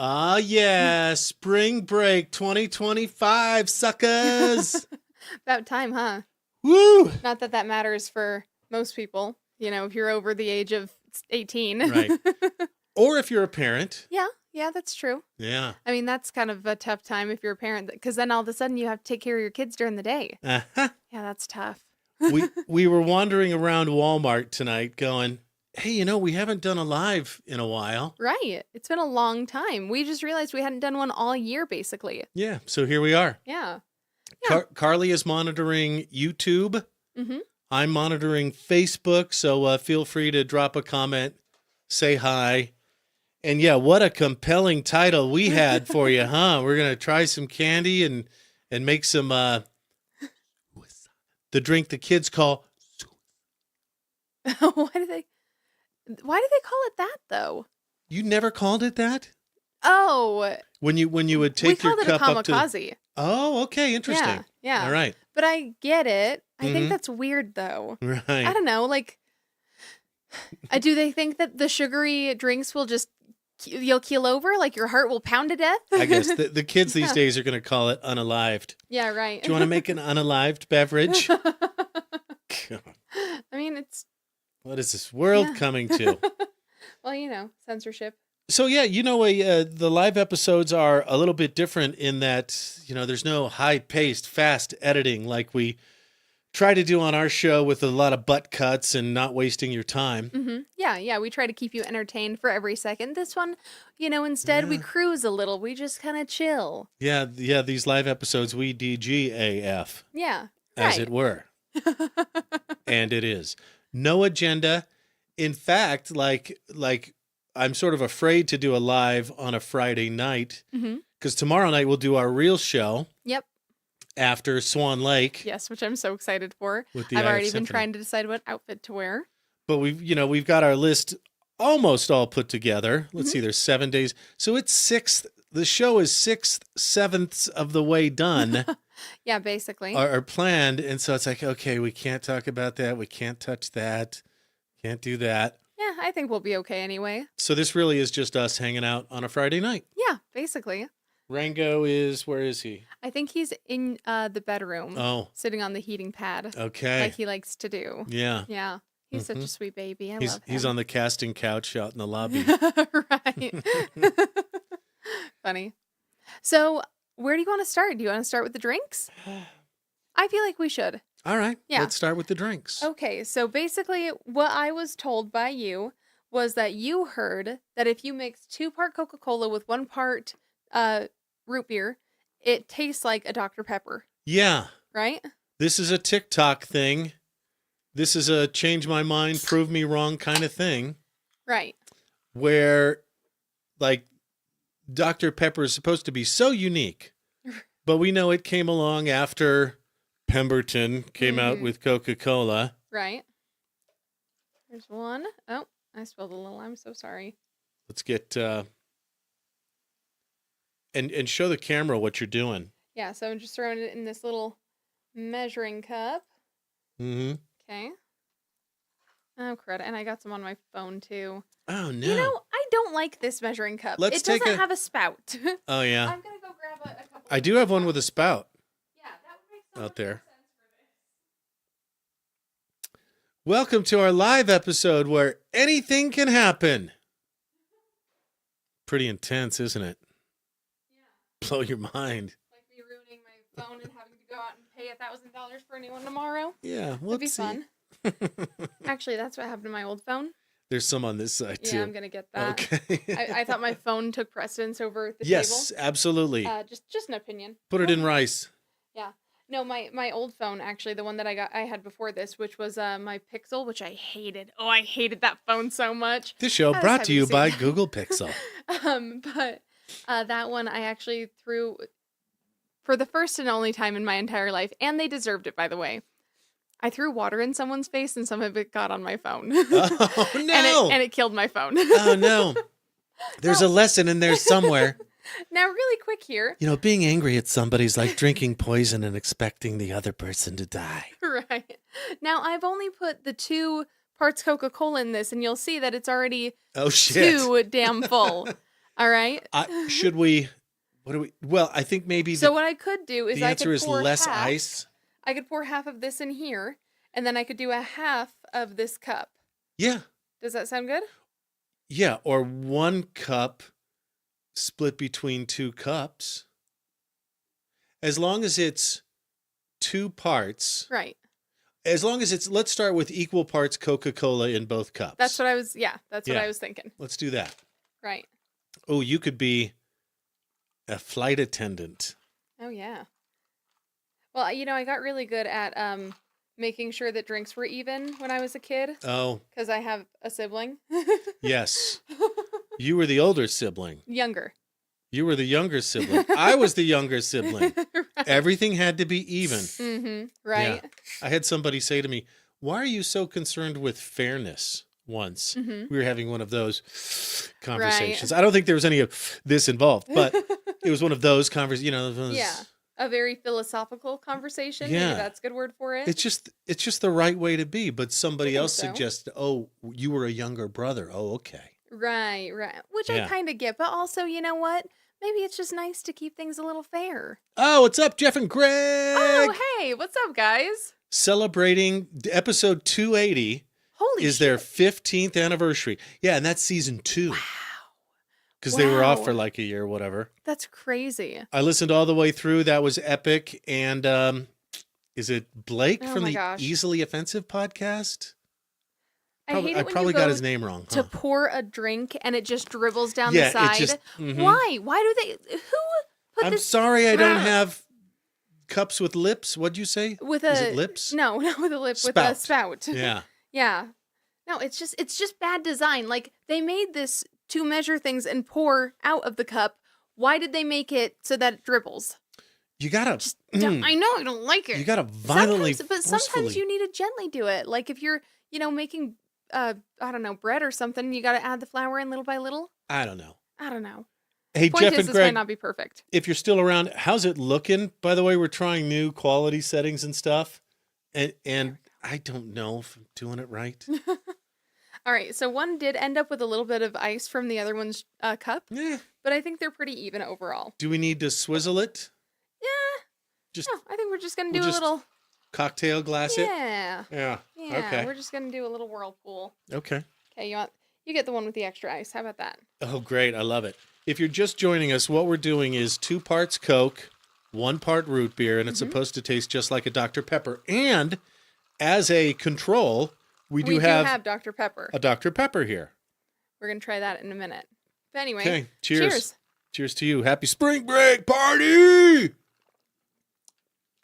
Ah, yeah. Spring break 2025, suckers. About time, huh? Woo. Not that that matters for most people. You know, if you're over the age of 18. Right. Or if you're a parent. Yeah, that's true. Yeah. I mean, that's kind of a tough time if you're a parent, because then all of a sudden you have to take care of your kids during the day. Uh-huh. Yeah, that's tough. we were wandering around Walmart tonight going, hey, we haven't done a live in a while. Right. It's been a long time. We just realized we hadn't done one all year, basically. Yeah, so here we are. Yeah. Karley is monitoring YouTube. Mm-hmm. I'm monitoring Facebook, so feel free to drop a comment, say hi. And yeah, what a compelling title we had for you, huh? We're going to try some candy and make some, the drink the kids call. Why do they call it that, though? You never called it that? Oh. When you would take your cup up to... kamikaze. Oh, okay. Interesting. Yeah. All right. But I get it. I Mhm. think that's weird, though. Right. I don't know. Like, do they think that the sugary drinks will just, you'll keel over? Like your heart will pound to death? I guess the kids these days are going to call it unalived. Yeah, right. Do you want to make an unalived beverage? God, I mean, it's... what is this world coming to? Well, censorship. So yeah, the live episodes are a little bit different in that, there's no high-paced, fast editing like we try to do on our show with a lot of butt cuts and not wasting your time. Mm-hmm. Yeah. We try to keep you entertained for every second. This one, instead we cruise a little. We just kind of chill. Yeah. These live episodes, we DGAF. Yeah. As right. it were. And it is. No agenda. In fact, like I'm sort of afraid to do a live on a Friday night because tomorrow night we'll do our real show. Yep. After Swan Lake. Yes, which I'm so excited for. With the I've already IF been Symphony. trying to decide what outfit to wear. But we've got our list almost all put together. Let's see, there's 7 days. So it's sixth. The show is 6/7 of the way done. Yeah, basically. Are planned. And so it's like, okay, we can't talk about that. We can't touch that. Can't do that. Yeah, I think we'll be okay anyway. So this really is just us hanging out on a Friday night. Yeah, basically. Rango where is he? I think he's in the bedroom. Oh. Sitting on the heating pad. Okay. Like he likes to do. Yeah. Yeah. He's such a sweet baby. I love him. He's on the casting couch out in the lobby. Right. Funny. So where do you want to start? Do you want to start with the drinks? I feel like we should. All right. Yeah. Let's start with the drinks. Okay. So basically what I was told by you was that you heard that if you mix 2-part Coca-Cola with 1 part root beer, it tastes like a Dr. Pepper. Yeah. Right? This is a TikTok thing. This is a change my mind, prove me wrong kind of thing. Right. Where, like, Dr. Pepper is supposed to be so unique, but we know it came along after Pemberton came out with Coca-Cola. Right. There's one. Oh, I spilled a little. I'm so sorry. Let's get, and show the camera what you're doing. Yeah, so I'm just throwing it in this little measuring cup. Mm-hmm. Okay. Oh, crud. And I got some on my phone, too. Oh, no. I don't like this measuring cup. Let's it take doesn't have a spout. Oh, yeah. I'm going to go grab a couple. I do have one with a spout. Yeah, that would make so out much there. more sense for this. Welcome to our live episode where anything can happen. Pretty intense, isn't it? Yeah. Blow your mind. Like me ruining my phone and having to go out and pay $1,000 for a new one tomorrow. Yeah, That'd be whoopsie. fun. Actually, that's what happened to my old phone. There's some on this side, too. Yeah, I'm going to get that. Okay. I thought my phone took precedence over the Yes, table. absolutely. Just an opinion. Put it in rice. Yeah. No, my old phone, actually, the one that I had before this, which was my Pixel, which I hated. Oh, I hated that phone so much. This show I was brought to happy you see by that. Google Pixel. But that one I actually threw for the first and only time in my entire life, and they deserved it, by the way. I threw water in someone's face, and some of it got on my phone. Oh, no. and it killed my phone. Oh, no. There's a lesson in there somewhere. Now, really quick here. Being angry at somebody's like drinking poison and expecting the other person to die. Right. Now, I've only put the 2 parts Coca-Cola in this, and you'll see that it's already Oh, shit. too damn full. All right. Should we? What do we? Well, I think maybe So what I could do is the I could answer is pour less half. ice. I could pour half of this in here, and then I could do a half of this cup. Yeah. Does that sound good? Yeah, or 1 cup split between 2 cups. As long as it's 2 parts. Right. As long as it's, let's start with equal parts Coca-Cola in both cups. That's what I was, that's what I was thinking. Let's do that. Right. Oh, you could be a flight attendant. Oh, yeah. Well, I got really good at making sure that drinks were even when I was a kid. Oh. Because I have a sibling. Yes. You were the older sibling. Younger. You were the younger sibling. I was the younger sibling. Right. Everything had to be even. Mm-hmm. Right. Yeah. I had somebody say to me, "Why are you so concerned with fairness?" Once. Mm-hmm. We were having one of those conversations. Right. I don't think there was any of this involved, but it was one of those conversations, Yeah. A very philosophical conversation. Yeah. Maybe that's a good word for it. It's just the right way to be, but somebody else so. suggested, "Oh, you were a younger brother." Oh, okay. Right. Which Yeah. I kind of get, but also, you know what? Maybe it's just nice to keep things a little fair. Oh, what's up, Jeff and Greg? Oh, hey, what's up, guys? Celebrating episode 280 Holy is shit. their 15th anniversary. Yeah, and that's season 2. Wow. Because they were off Wow. for like a year or whatever. That's crazy. I listened all the way through. That was epic. And is it Blake Oh from my the gosh. Easily Offensive podcast? I hate it I when probably you got go his name wrong. to Huh? pour a drink and it just dribbles down Yeah, the side. it just. Mhm. Why? Why do they? Who put I'm this sorry I don't Ah. have cups with lips. What'd you say? with Is a it lips? No, not with a lip, with a spout. Yeah. Yeah. No, it's just bad design. Like they made this to measure things and pour out of the cup. Why did they make it so that it dribbles? You gotta. I know I don't like it. You gotta violently. Sometimes forcefully. you need to gently do it. Like if you're, making I don't know, bread or something, you got to add the flour in little by little. I don't know. I don't know. Hey, Point Jeff is, and this Greg, might not be perfect. if you're still around, how's it looking? By the way, we're trying new quality settings and stuff, and I don't know if I'm doing it right. All right, so one did end up with a little bit of ice from the other one's cup, Yeah. but I think they're pretty even overall. Do we need to swizzle it? Yeah. Just No, I think we're just gonna we'll do a just little. cocktail glass it. Yeah. Yeah. Yeah. Okay. We're just gonna do a little whirlpool. Okay. Okay, you get the one with the extra ice. How about that? Oh, great. I love it. If you're just joining us, what we're doing is 2 parts Coke, 1 part root beer, and it's supposed to taste just like a Dr. Pepper. And as a control, we do have Dr. Pepper. a Dr. Pepper here. We're gonna try that in a minute. But anyway, Okay. Cheers. cheers. Cheers to you. Happy spring break party.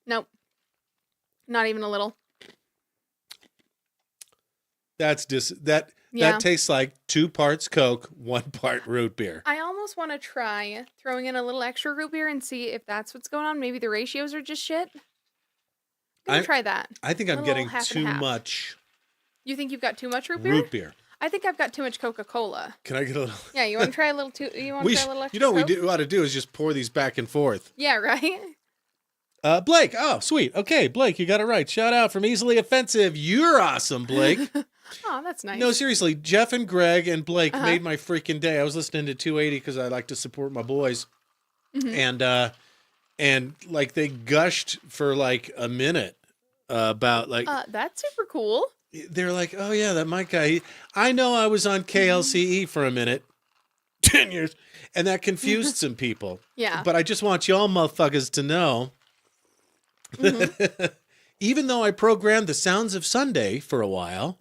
Nope. Not even a little. That Yeah. tastes like 2 parts Coke, 1 part root beer. I almost want to try throwing in a little extra root beer and see if that's what's going on. Maybe the ratios are just shit. I'm gonna try that. I think I'm Little getting half and too half. much You think you've got too much root beer? root beer. I think I've got too much Coca-Cola. Can I get a little? Yeah, you want to try a little too? You want to try a little extra? You know what Coke? we ought to do is just pour these back and forth. Yeah, right. Blake. Oh, sweet. Okay, Blake, you got it right. Shout out from Easily Offensive. You're awesome, Blake. Oh, that's nice. No, seriously, Jeff and Greg and Blake Uh-huh. made my freaking day. I was listening to 280 because I like to support my boys, and like they gushed for like a minute about like That's super cool. they're like, oh yeah, that Mike guy. I know I was on KLCE for a minute, 10 years, and that confused some people. Yeah. But I just want y'all motherfuckers to know. Even though I programmed the Sounds of Sunday for a while,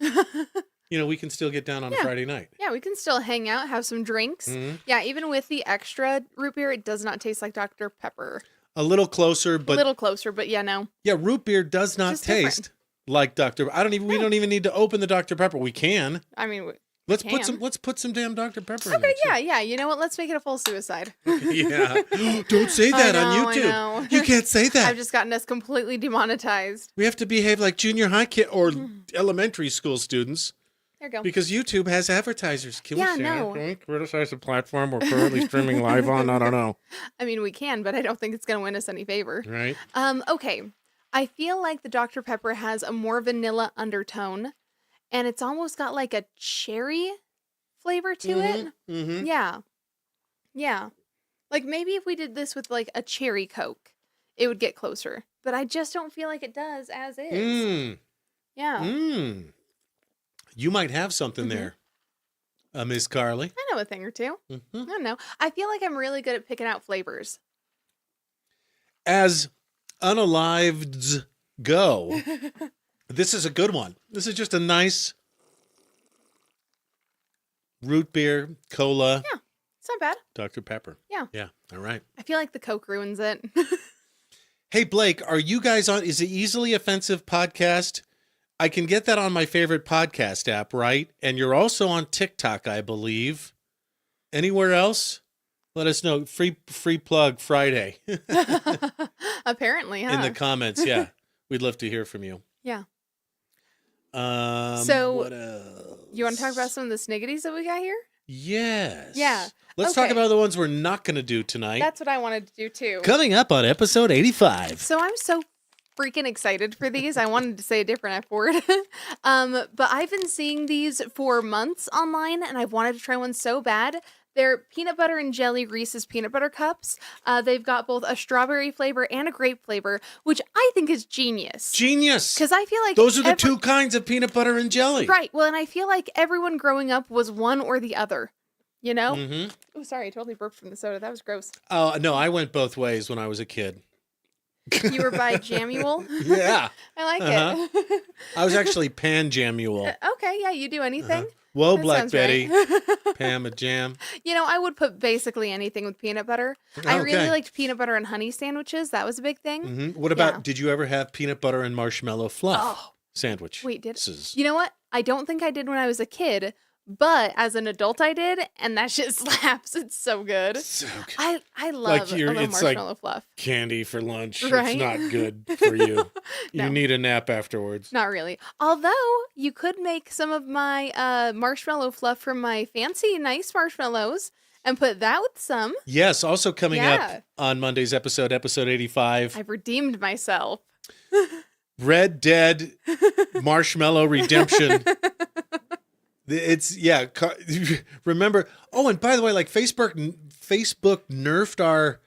we can still get down on a Friday night. Yeah, we can still hang out, have some drinks. Yeah, even with the extra root beer, it does not taste like Dr. Pepper. A little closer, but A little closer, but yeah, no. yeah, root beer does not Just different. taste like Dr. We don't even need to open the Dr. Pepper. We can. I mean, Let's can. put some damn Dr. Pepper in okay, there. yeah. You know what? Let's make it a full suicide. Yeah. Don't say that on I YouTube. know. You can't say that. I've just gotten us completely demonetized. We have to behave like junior high kid or elementary school students There you go. because YouTube has advertisers. Can Yeah, we say no. Can we criticize the platform we're currently streaming live on? I don't know. I mean, we can, but I don't think it's going to win us any favor. Right? Okay. I feel like the Dr. Pepper has a more vanilla undertone, and it's almost got like a cherry flavor to it. Mm-hmm. Yeah. Yeah. Like maybe if we did this with like a cherry Coke, it would get closer. But I just don't feel like it does as is. Mm. Yeah. Mm. You might have something there, Miss Karley. I know a thing or two. Mm-hmm. I don't know. I feel like I'm really good at picking out flavors. As unaliveds go, this is a good one. This is just a nice root beer, cola. Yeah. It's not bad. Dr. Pepper. Yeah. Yeah. All right. I feel like the Coke ruins it. Hey, Blake, are you guys on? Is the Easily Offensive podcast? I can get that on my favorite podcast app, right? And you're also on TikTok, I believe. Anywhere else? Let us know. Free plug Friday. Apparently, huh? In the comments, yeah. We'd love to hear from you. Yeah. So, what else? You want to talk about some of the sniggities that we got here? Yes. Yeah. Let's talk about the ones we're not going to do tonight. That's what I wanted to do too. Coming up on episode 85. So I'm so freaking excited for these. I wanted to say a different F word. But I've been seeing these for months online and I've wanted to try one so bad. They're peanut butter and jelly Reese's peanut butter cups. They've got both a strawberry flavor and a grape flavor, which I think is genius. Genius. Because I feel like those are the two kinds of peanut butter and jelly. Right. Well, and I feel like everyone growing up was one or the other. You know? Mm-hmm. Oh, sorry. I totally burped from the soda. That was gross. Oh, no, I went both ways when I was a kid. You were by Jamuel? Yeah. I like it. I was actually Pan Jamuel. Okay, yeah, you do anything. Whoa, That Black sounds Betty. right. Pam a jam. You know, I would put basically anything with peanut butter. I really liked peanut butter and honey sandwiches. That was a big thing. Mm-hmm. What about, did you ever have peanut butter and marshmallow fluff sandwich? Wait, you know what? I don't think I did when I was a kid, but as an adult I did, and that shit slaps. It's so good. So good. I love a little marshmallow fluff. Candy for lunch. Right? It's not good for you. No. You need a nap afterwards. Not really. Although, you could make some of my marshmallow fluff from my fancy, nice marshmallows and put that with some. Yes, also coming up on Monday's episode 85. I've redeemed myself. Red Dead Marshmallow Redemption. It's, remember, and by the way, like Facebook nerfed our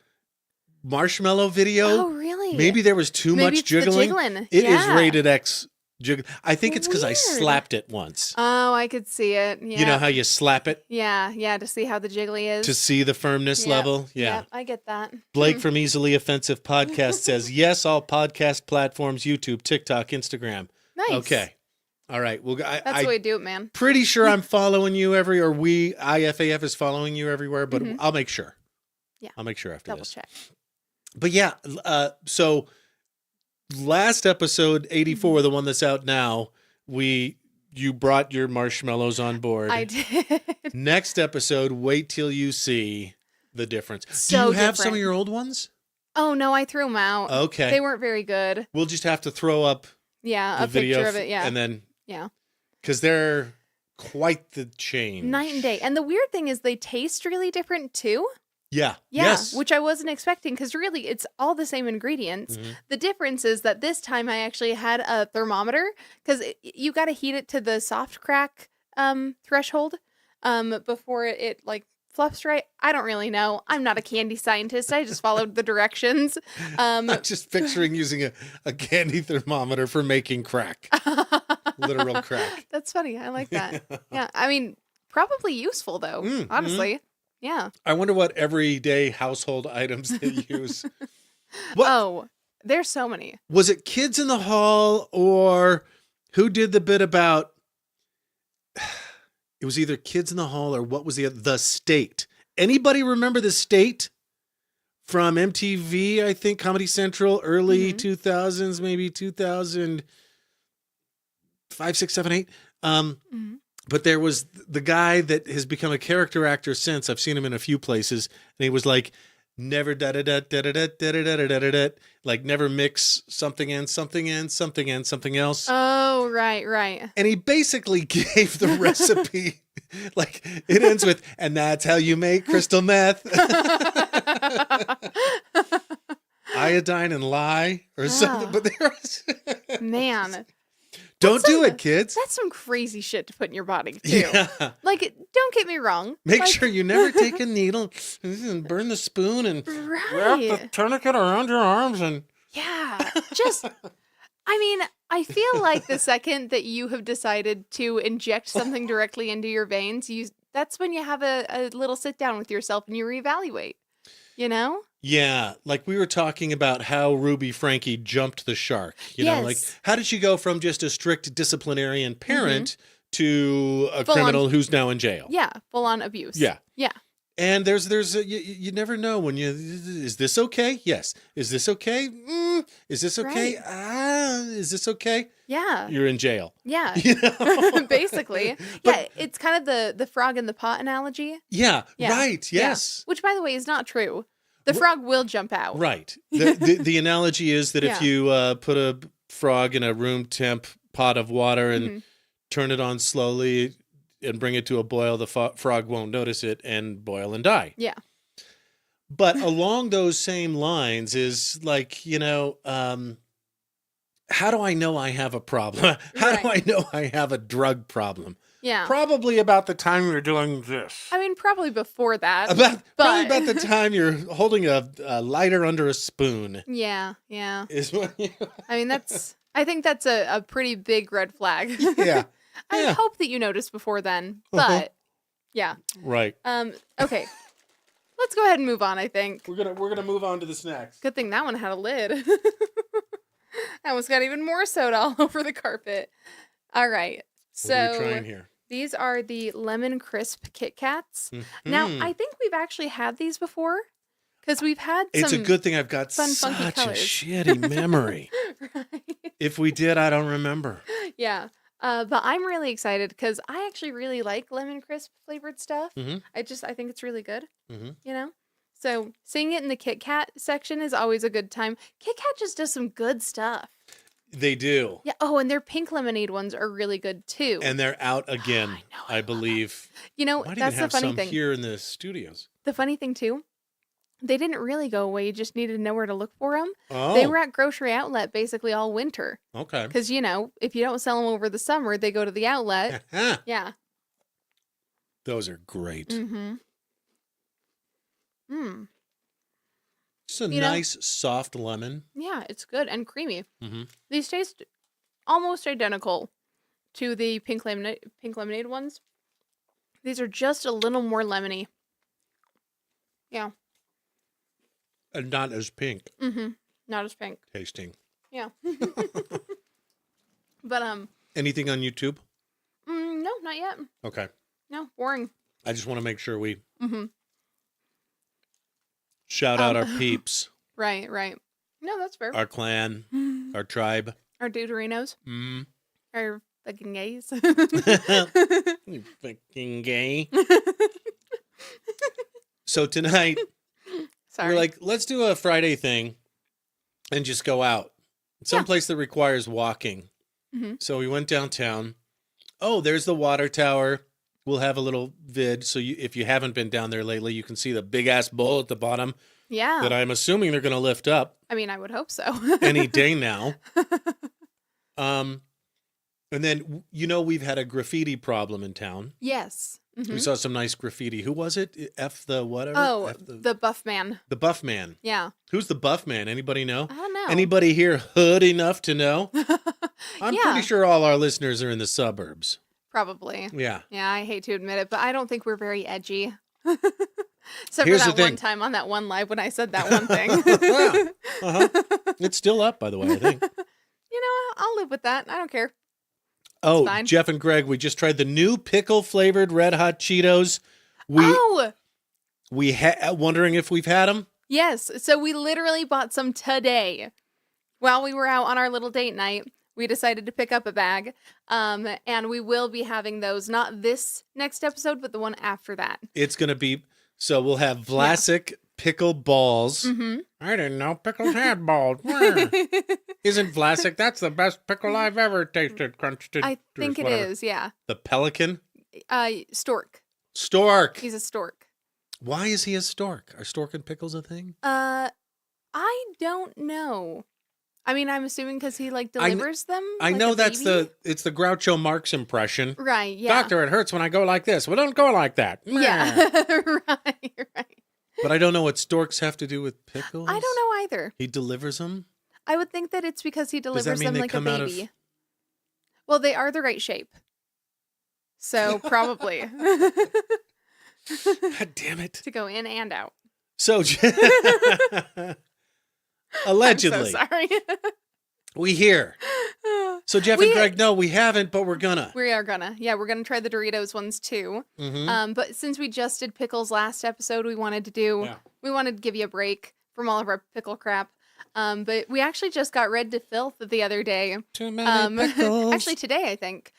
marshmallow video. Oh, really? Maybe there was too much jiggling. It is rated X jiggling. I think it's because I slapped it once. Oh, I could see it. Yeah. You know how you slap it? Yeah, to see how the jiggly is. To see the firmness level? Yeah. I get that. Blake from Easily Offensive Podcast says, yes, all podcast platforms, YouTube, TikTok, Instagram. Nice. Okay. All right. Well, that's the way to do it, man. Pretty sure I'm following you IFAF is following you everywhere, but I'll make sure. Yeah. I'll make sure after Double this. check. But yeah, so last episode 84, the one that's out now, you brought your marshmallows on board. I did. Next episode, wait till you see the difference. So do you have some of your old ones? Oh no, I threw them out. Okay. They weren't very good. We'll just have to throw up a picture of it, and then yeah. Because they're quite the change. Night and day. And the weird thing is they taste really different too. Yeah. Yeah. Yes. Which I wasn't expecting because really it's all the same ingredients. Mm-hmm. The difference is that this time I actually had a thermometer because you got to heat it to the soft crack threshold before it like fluffs right. I don't really know. I'm not a candy scientist. I just followed the directions. I'm just picturing using a candy thermometer for making crack. Literal crack. That's funny. I like that. Yeah. I mean, probably useful though, honestly. Yeah. I wonder what everyday household items they use. What, there's so many. Was it Kids in the Hall or who did the bit about, it was either Kids in the Hall or what was the State? Anybody remember The State from MTV, I think, Comedy Central, early 2000s, maybe 2005, 6, 7, 8? But there was the guy that has become a character actor since. I've seen him in a few places, and he was like, never like never mix something and something and something and something else. Oh, right. And he basically gave the recipe. Like it ends with, and that's how you make crystal meth. Iodine and lye or something. But there was man. Don't do it, kids. That's some crazy shit to put in your body, too. Yeah. Like, don't get me wrong. Make like, sure you never take a needle and burn the spoon and wrap the Right. tourniquet around your arms and Yeah. Just, I mean, I feel like the second that you have decided to inject something directly into your veins, that's when you have a little sit down with yourself and you reevaluate, you know? yeah, like we were talking about how Ruby Frankie jumped the shark. You know, like Yes. how did she go from just a strict disciplinarian parent to a Full on- criminal who's now in jail? Yeah. Full on abuse. Yeah. Yeah. And you never know when is this okay? Yes. Is this okay? Is this okay? Right. Is this okay? Yeah. You're in jail. Yeah. You know? Basically. But- Yeah. It's kind of the frog in the pot analogy. Yeah, Yeah. right. Yeah. Yes. Which, by the way, is not true. The frog will jump out. Right. The analogy is that if Yeah. you put a frog in a room temp pot of water and Mhm. turn it on slowly and bring it to a boil, the frog won't notice it and boil and die. Yeah. But along those same lines is like, how do I know I have a problem? How do I know I have a drug problem? Yeah. Probably about the time you're doing this. I mean, probably before that. Probably about the time you're holding a lighter under a spoon. Yeah. Yeah. Is when you... I mean, I think that's a pretty big red flag. Yeah. I Yeah. hope that you noticed before then, Uh-huh. but yeah. Right. Okay. Let's go ahead and move on, I think. We're gonna move on to the snacks. Good thing that one had a lid. I almost got even more soda all over the carpet. All right. What are we So trying here? these are the lemon crisp KitKats. Now, Mhm. I think we've actually had these before because we've had some. It's a good thing I've got fun, funky such a colors. shitty memory. Right. If we did, I don't remember. Yeah. But I'm really excited because I actually really like lemon crisp flavored stuff. Mhm. I think it's really good, Mhm. you know? So seeing it in the Kit Kat section is always a good time. Kit Kat just does some good stuff. They do. Yeah. Oh, and their pink lemonade ones are really good too. And they're out again, I know, I I love believe. You know, Might that's even the have funny some thing. here in the studios. The funny thing too, they didn't really go away. You just needed to know where to look for them. Oh, They were at Grocery Outlet basically all winter. okay. Because, if you don't sell them over the summer, they go to the outlet. Yeah. Those are great. Mm-hmm. Mm. Just a You know- nice, soft lemon. Yeah, it's good and creamy. Mm-hmm. These taste almost identical to the pink lemonade ones. These are just a little more lemony. Yeah. And not as pink Mm-hmm. Not as pink. tasting. Yeah. But Anything on YouTube? no, not yet. Okay. No, boring. I just want to make sure we Mm-hmm. shout out our peeps, Right. No, that's fair. our clan, our tribe. Our deuterinos. Mm. Our fucking gays. You fucking gay. So tonight, Sorry. we're like, let's do a Friday thing and just go out. Someplace that requires walking. Mhm. So we went downtown. Oh, there's the water tower. We'll have a little vid. So if you haven't been down there lately, you can see the big ass bowl at the bottom yeah. that I'm assuming they're going to lift up I mean, I would hope so. any day now. And then, we've had a graffiti problem in town. Yes. Mhm. We saw some nice graffiti. Who was it? F the whatever? Oh, F the buff man. the buff man. Yeah. Who's the buff man? Anybody know? I don't know. Anybody here hood enough to know? I'm Yeah. pretty sure all our listeners are in the suburbs. Probably. Yeah. Yeah, I hate to admit it, but I don't think we're very edgy. Except Here's for the that one thing. time on that one live when I said that one thing. Yeah. Uh-huh. It's still up, by the way, I think. I'll live with that. I don't care. Oh, fine. Jeff and Greg, we just tried the new pickle flavored Red Hot Cheetos. We wondering if we've had them. Yes. So we literally bought some today. While we were out on our little date night, we decided to pick up a bag. And we will be having those, not this next episode, but the one after that. It's going to be, so we'll have Vlasic pickle balls. Mm-hmm. I didn't know pickles had balls. Isn't Vlasic? That's the best pickle I've ever tasted. Crunched I think it is, yeah. The pelican? Stork. Stork. He's a stork. Why is he a stork? Are stork and pickles a thing? I don't know. I mean, I'm assuming because he like I kn- delivers them. I like know a that's baby? it's the Groucho Marx impression. Right. Yeah. Doctor, it hurts when I go like this. Well, don't go like that. Meh. Yeah. Right. But I don't know what storks have to do with pickles. I don't know either. He delivers them. I would think that it's because he Does that delivers mean them they like a come out of- baby. Well, they are the right shape. So probably God damn it. to go in and out. So allegedly, I'm so sorry. we hear. So Jeff and We- Greg, no, we haven't, but we're gonna. We are gonna. Yeah, we're gonna try the Doritos ones too. Mhm. But since we just did pickles last episode, we wanted to give you a break from all of our pickle crap. But we actually just got read to filth the other day. Too many pickles. Actually today, I think,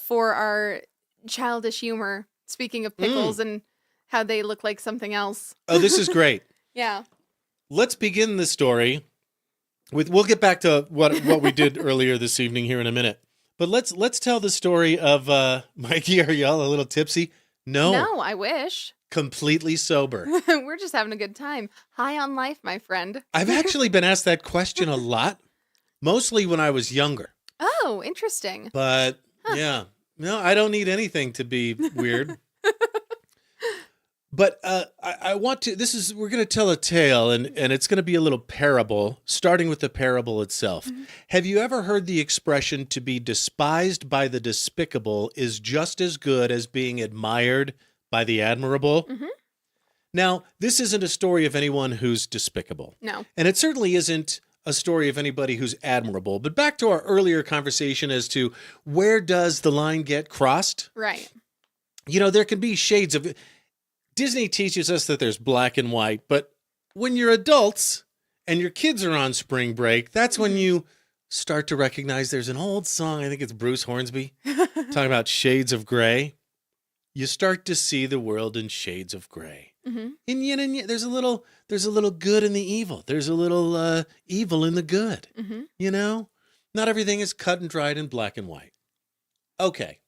for our childish humor. Speaking of pickles and how they look like something else. Oh, this is great. Yeah. Let's begin the story with. We'll get back to what we did earlier this evening here in a minute. But let's tell the story of Mikey. Are y'all a little tipsy? No, I wish. Completely sober. We're just having a good time. High on life, my friend. I've actually been asked that question a lot, mostly when I was younger. Oh, interesting. But yeah, no, I don't need anything to be weird. But I want to. We're going to tell a tale, and it's going to be a little parable, starting with the parable itself. Mm-hmm. Have you ever heard the expression "to be despised by the despicable is just as good as being admired by the admirable"? Mm-hmm. Now, this isn't a story of anyone who's despicable. No. And it certainly isn't a story of anybody who's admirable. But back to our earlier conversation as to where does the line get crossed? Right. You know, there can be shades of... Disney teaches us that there's black and white, but when you're adults and your kids are on spring break, that's when you start to recognize there's an old song, I think it's Bruce Hornsby, talking about shades of gray. You start to see the world in shades of gray. Mm-hmm. And yin and yang, there's a little good in the evil. There's a little evil in the good. Mm-hmm. You know, not everything is cut and dried in black and white. Okay,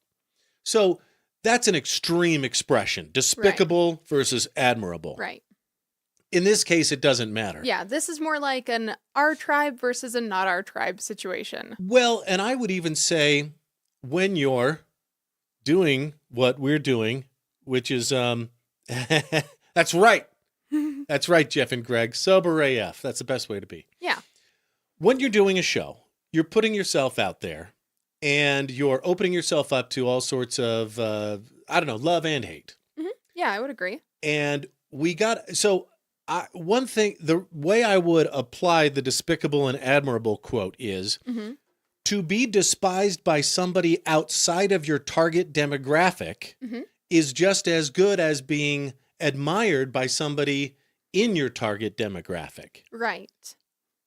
so that's an extreme expression: despicable versus admirable. Right. In this case, it doesn't matter. Yeah, this is more like an our tribe versus a not our tribe situation. Well, and I would even say when you're doing what we're doing, which is that's right. That's right, Jeff and Greg. Sober AF. That's the best way to be. Yeah. When you're doing a show, you're putting yourself out there and you're opening yourself up to all sorts of, love and hate. Mm-hmm. Yeah, I would agree. And one thing, the way I would apply the despicable and admirable quote is to be despised by somebody outside of your target demographic is just as good as being admired by somebody in your target demographic. Right.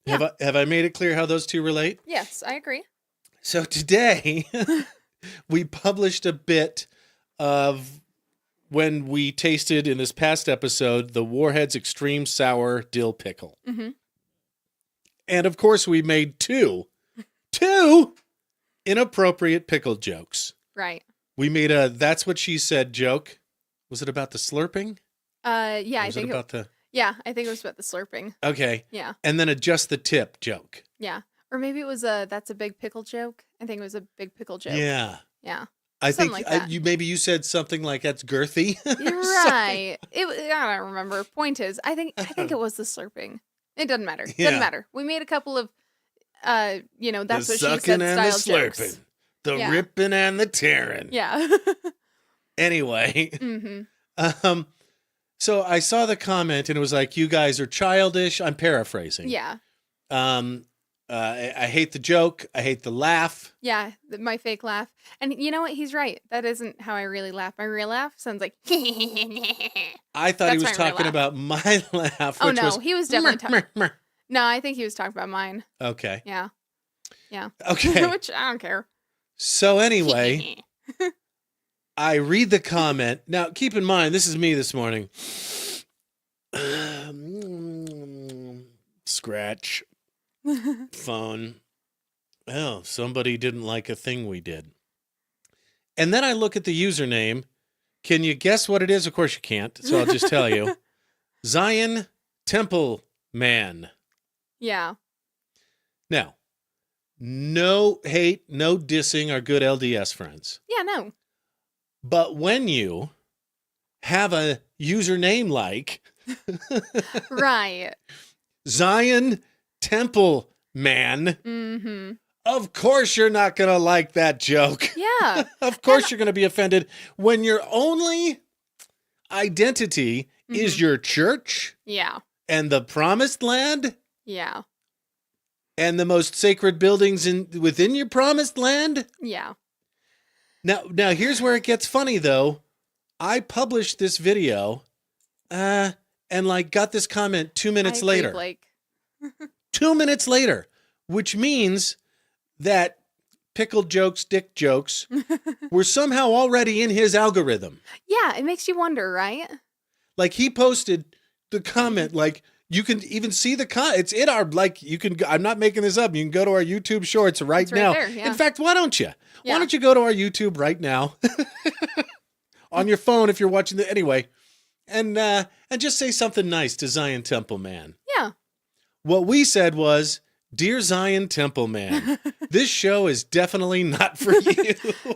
Have I made it clear how those two relate? Yes, I agree. So today we published a bit of when we tasted in this past episode the Warhead's Extreme Sour Dill Pickle. Mm-hmm. And of course we made two inappropriate pickle jokes. Right. We made a "that's what she said" joke. Was it about the slurping? Yeah, I think it was about the slurping. Okay. Yeah. And then a "just the tip" joke. Yeah. Or maybe it was that's a big pickle joke. I think it was a big pickle joke. Yeah. Yeah. I Something think like that. you said something like that's girthy. You're right. I don't remember. Point is, I think it was the slurping. It doesn't matter. Yeah. Doesn't matter. We made a couple of that's the what she sucking said and the style slurping, jokes. the Yeah. ripping and the tearing. Yeah. Anyway, Mm-hmm. So I saw the comment and it was like, "You guys are childish." I'm paraphrasing. Yeah. I hate the joke. I hate the laugh. Yeah. My fake laugh. And you know what? He's right. That isn't how I really laugh. My real laugh sounds like. I thought he That's was my real talking laugh. about my laugh. Oh Which no, was, he was definitely talking. "Mer, mer, mer." No, I think he was talking about mine. Okay. Yeah. Yeah. Okay. Which I don't care. So anyway, I read the comment. Now, keep in mind, this is me this morning. Scratch. Phone. Oh, somebody didn't like a thing we did. And then I look at the username. Can you guess what it is? Of course you can't, so I'll just tell you. Zion Temple Man. Yeah. Now, no hate, no dissing our good LDS friends. Yeah, no. But when you have a username like Right. Zion Temple Man, Mm-hmm. of course you're not going to like that joke. Yeah. Of course you're going to be offended when your only identity is your church Yeah. and the promised land Yeah. and the most sacred buildings within your promised land. Yeah. Now here's where it gets funny though. I published this video and like got this comment 2 minutes I agree, later. Blake. 2 minutes later, which means that pickle jokes, dick jokes were somehow already in his algorithm. Yeah, it makes you wonder, right? Like he posted the comment, like you can even see the it's in our, like you can, I'm not making this up. You can go to our YouTube shorts right It's right now. there, yeah. In fact, why don't you? Yeah. Why don't you go to our YouTube right now on your phone if you're watching the, anyway, and just say something nice to Zion Temple Man. Yeah. What we said was, Dear Zion Temple Man, this show is definitely not for you.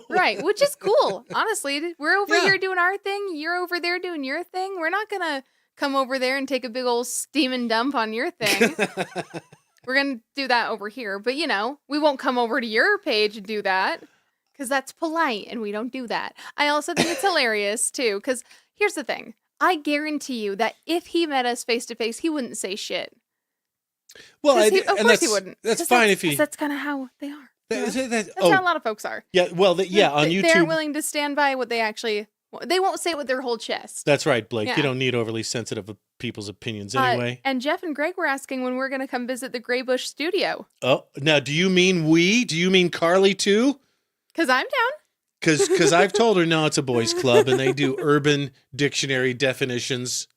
Right, which is cool. Honestly, we're over Yeah. here doing our thing. You're over there doing your thing. We're not going to come over there and take a big old steaming dump on your thing. We're going to do that over here. But, you know, we won't come over to your page and do that because that's polite and we don't do that. I also think it's hilarious, too, because here's the thing. I guarantee you that if he met us face to face, he wouldn't say shit. Well, Of course he wouldn't. That's 'Cause fine if he. That's kind of how they are. That's That's how a lot of folks are. yeah. Well, yeah, on They YouTube. aren't willing to stand by what they actually. They won't say it with their whole chest. That's right, Blake. Yeah. You don't need overly sensitive people's opinions anyway. And Jeff and Greg were asking when we're going to come visit the Gray Bush studio. Oh, now do you mean we? Do you mean Karley too? Because I'm down. Because I've told her no, it's a boys' club and they do urban dictionary definitions.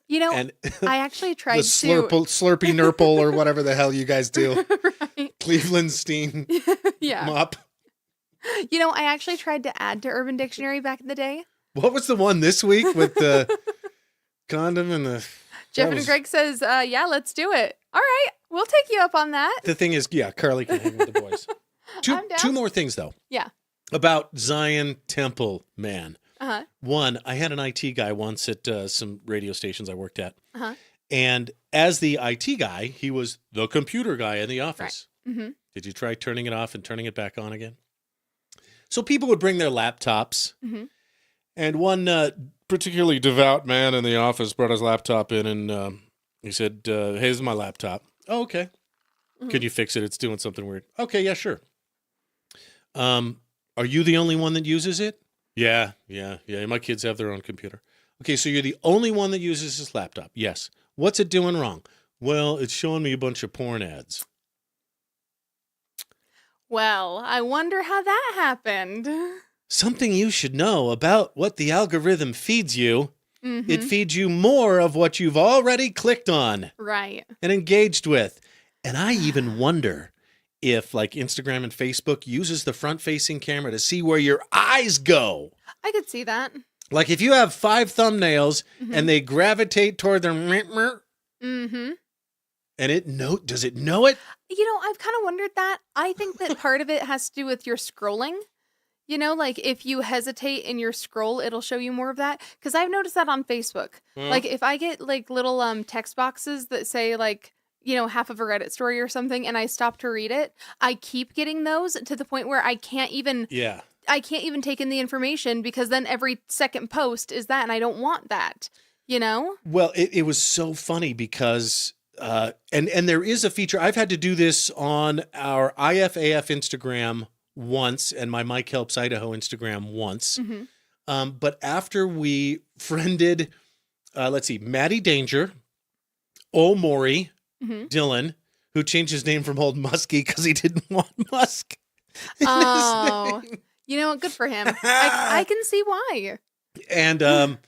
You know, And I actually the tried Slurpy Nurple or whatever the hell you guys do. Right. Cleveland Steen Yeah. mop. You know, I actually tried to add to Urban Dictionary back in the day. What was the one this week with the condom and the... Jeff that and Greg says, yeah, let's do it. All right. We'll take you up on that. The thing is, yeah, Karley can hang with the boys. I'm down. Two more things, though. Yeah. About Zion Temple Man. Uh-huh. One, I had an IT guy once at some radio stations I worked at. Uh-huh. And as the IT guy, he was the computer guy in the office. Right. Mm-hmm. Did you try turning it off and turning it back on again? So people would bring their laptops. Mm-hmm. And one particularly devout man in the office brought his laptop in and he said, hey, this is my laptop. Oh, okay. Mm-hmm. Could you fix it? It's doing something weird. Okay, yeah, sure. Are you the only one that uses it? Yeah. My kids have their own computer. Okay, so you're the only one that uses this laptop? Yes. What's it doing wrong? Well, it's showing me a bunch of porn ads. Well, I wonder how that happened. Something you should know about what the algorithm feeds you. Mm-hmm. It feeds you more of what you've already clicked on Right. and engaged with. And I even wonder if, like, Instagram and Facebook uses the front-facing camera to see where your eyes go. I could see that. Like, if you have 5 thumbnails Mm-hmm. and they gravitate toward their Mm-hmm. and does it know it? You know, I've kind of wondered that. I think that part of it has to do with your scrolling. You know, like if you hesitate in your scroll, it'll show you more of that. Because I've noticed that on Facebook. Like if I get like little text boxes that say like, you know, half of a Reddit story or something, and I stop to read it, I keep getting those to the point where I can't even take in the information because then every second post is that, and I don't want that. You know? Well, it was so funny because and there is a feature. I've had to do this on our IFAF Instagram once and my Mike Helps Idaho Instagram once. Mm-hmm. But after we friended, Maddie Danger, Ol Maury, Mm-hmm. Dylan, who changed his name from Old Muskie because he didn't want Musk. Oh, you know what? Good for him. I can see why. And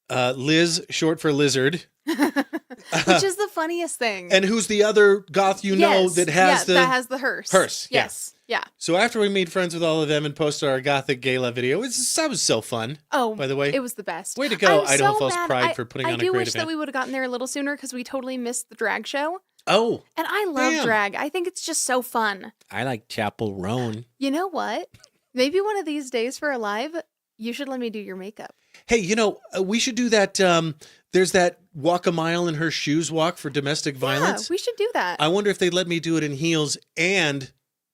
Liz, short for lizard. Which is the funniest thing. And who's the other goth that has that has the hearse. Hearse, yeah. Yes. Yeah. So after we made friends with all of them and posted our gothic gala video, that was so fun. Oh, by the way, it was the best. Way to go, I'm Idaho so Falls mad. Pride, for putting on a I do great wish event. that we would have gotten there a little sooner because we totally missed the drag show. Oh, And I love damn. drag. I think it's just so fun. I like Chapel Roan. You know what? Maybe one of these days for a live, you should let me do your makeup. Hey, we should do that. There's that walk a mile in her shoes walk for domestic violence. Yeah, we should do that. I wonder if they'd let me do it in heels and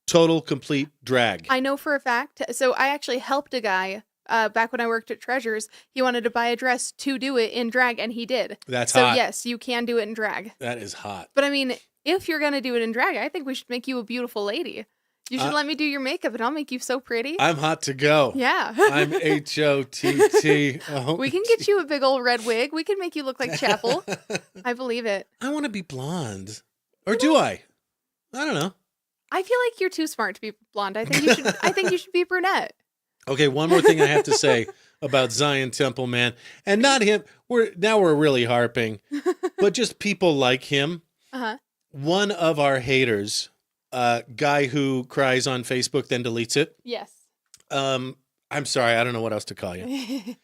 total complete drag. I know for a fact. So I actually helped a guy back when I worked at Treasures. He wanted to buy a dress to do it in drag, and he did. That's so hot. yes, you can do it in drag. That is hot. But I mean, if you're gonna do it in drag, I think we should make you a beautiful lady. You should let me do your makeup, and I'll make you so pretty. I'm hot to go. Yeah. I'm HOTT. Oh, We can get you a big old red wig. We can make you look like Chapel. I believe it. I want to be blonde. Or do I? I don't know. I feel like you're too smart to be blonde. I think you should. I think you should be brunette. Okay, one more thing I have to say about Zion Temple, man. And not him. We're really harping. But just people like him. Uh-huh. One of our haters, guy who cries on Facebook, then deletes it. Yes. I'm sorry, I don't know what else to call you.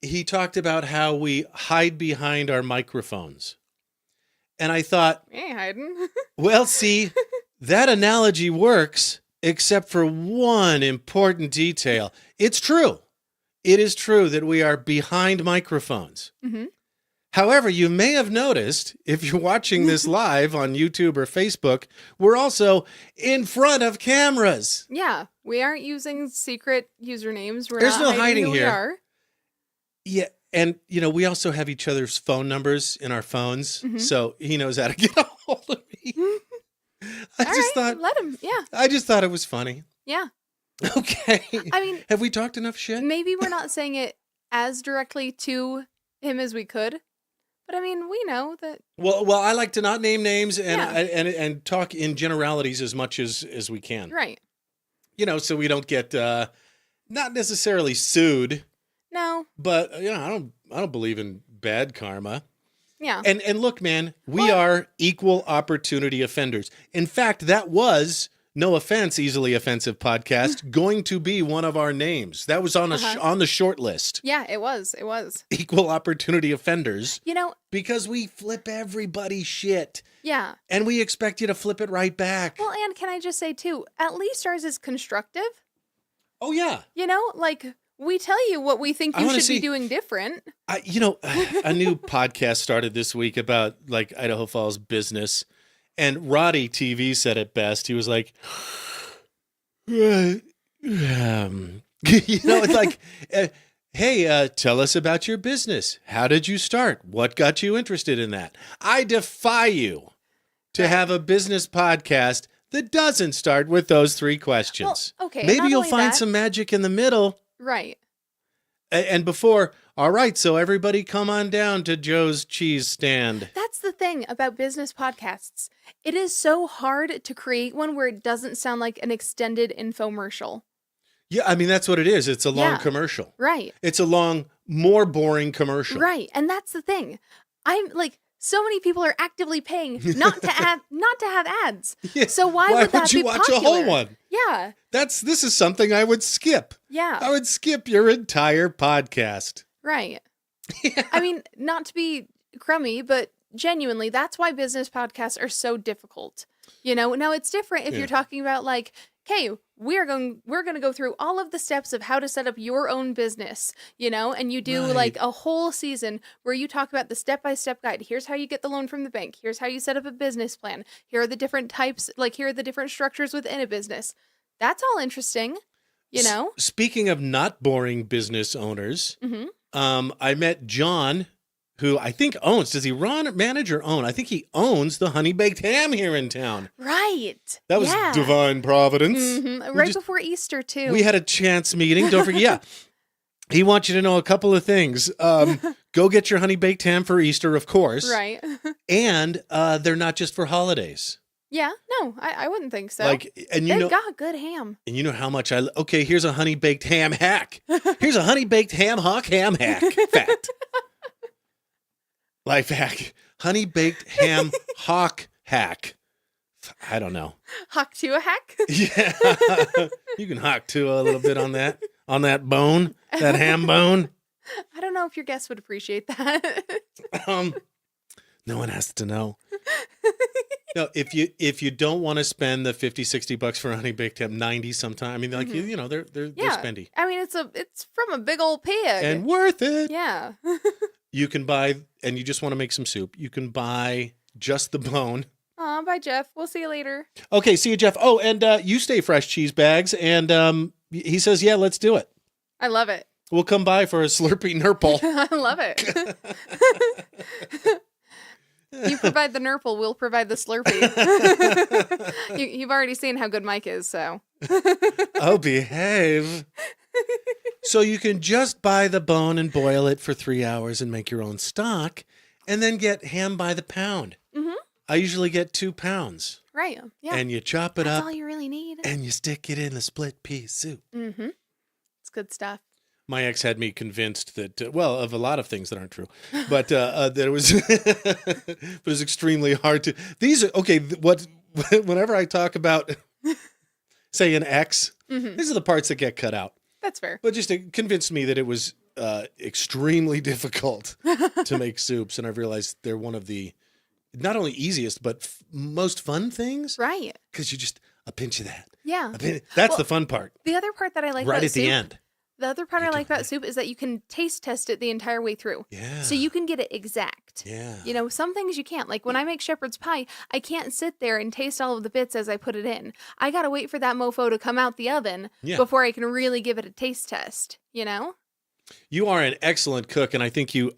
He talked about how we hide behind our microphones. And I thought, Ain't hiding. well, see, that analogy works, except for one important detail. It's true. It is true that we are behind microphones. Mm-hmm. However, you may have noticed, if you're watching this live on YouTube or Facebook, we're also in front of cameras. Yeah, we aren't using secret usernames. There's not no hiding who here. We are. Yeah, and, we also have each other's phone numbers in our phones, Mhm. so he knows how to get a hold of me. I just thought let him. Yeah, I just thought it was funny. yeah. Okay. I mean, have we talked enough shit? maybe we're not saying it as directly to him as we could, but I mean, we know that. Well, I like to not name names and Yeah. and talk in generalities as much as we can. Right. So we don't get not necessarily sued, No. but I don't believe in bad karma. Yeah. And look, man, we Well- are equal opportunity offenders. In fact, that was, no offense, Easily Offensive Podcast, going to be one of our names. That was on on the short list. Yeah, it was. It was. Equal opportunity offenders, You know. because we flip everybody's shit. Yeah. And we expect you to flip it right back. Well, and can I just say too? At least ours is constructive. Oh, yeah. Like we tell you what we think I you wanna should see- be doing different. A new podcast started this week about like Idaho Falls business. And Roddy TV said it best. He was like, it's like, hey, tell us about your business. How did you start? What got you interested in that? I defy you to have a business podcast that doesn't start with those three questions. Well, okay, Maybe not you'll only find that- some magic in the middle. Right. And before, all right, so everybody come on down to Joe's cheese stand. That's the thing about business podcasts. It is so hard to create one where it doesn't sound like an extended infomercial. Yeah, I mean, that's what it is. It's a long Yeah. commercial. Right. It's a long, more boring commercial. Right. And that's the thing. I'm like, so many people are actively paying not to have ads. Yeah. So why would that you be watch popular? a whole one? Yeah. This is something I would skip. Yeah. I would skip your entire podcast. Right. I mean, not to be crummy, but genuinely, that's why business podcasts are so difficult. Now it's different if Yeah. you're talking about like, hey, we're going to go through all of the steps of how to set up your own business, and you do Right. like a whole season where you talk about the step-by-step guide. Here's how you get the loan from the bank. Here's how you set up a business plan. Here are the different types, like here are the different structures within a business. That's all interesting, Speaking of not boring business owners, Mhm. I met John, who I think owns. Does he manage or own? I think he owns the Honey Baked Ham here in town. Right. That was Yeah. divine providence. Mhm. We Right just- before Easter too. We had a chance meeting. Don't forget. Yeah. He wants you to know a couple of things. Go get your honey baked ham for Easter, of course. Right. And they're not just for holidays. Yeah, no, I wouldn't think so. And They've got good ham. and you know how much okay, here's a honey baked ham hack. Here's a honey baked ham hack fact. Life hack. Honey baked ham hawk hack. I don't know. Hawk to a hack. Yeah. You can hawk to a little bit on that bone, that ham bone. I don't know if your guests would appreciate that. No one has to know. No, if you don't want to spend the $50-$60 for a honey baked ham, 90 sometime. I mean, like they're spendy I mean, it's from a big old pig. and worth it. Yeah. You can buy, and you just want to make some soup. You can buy just the bone. Aw, bye, Jeff. We'll see you later. Okay, see you, Jeff. Oh, and you stay fresh cheese bags, and he says, yeah, let's do it. I love it. We'll come by for a Slurpee Nurple. I love it. You provide the Nurple, we'll provide the Slurpee. You've already seen how good Mike is, so. Oh, behave. So you can just buy the bone and boil it for 3 hours and make your own stock, and then get ham by the pound. Mm-hmm. I usually get 2 pounds. Right, yeah. And you chop it That's up. all you really need. And you stick it in the split pea soup. Mm-hmm. It's good stuff. My ex had me convinced that, of a lot of things that aren't true, but that it was, but it was extremely hard to. These are okay. Whenever I talk about, say, an ex, these are the parts that get cut out. That's fair. But just to convince me that it was extremely difficult to make soups, and I've realized they're one of the not only easiest but most fun things. Right. Because you just a pinch of that. Yeah. That's the fun part. The other part that I like right about at the soup, end. The other part I like about soup is that you can taste test it the entire way through. Yeah. So you can get it exact. Yeah. You know, some things you can't. Like when I make shepherd's pie, I can't sit there and taste all of the bits as I put it in. I got to wait for that mofo to come out the oven before I can really give it a taste test, you know? You are an excellent cook, and I think you're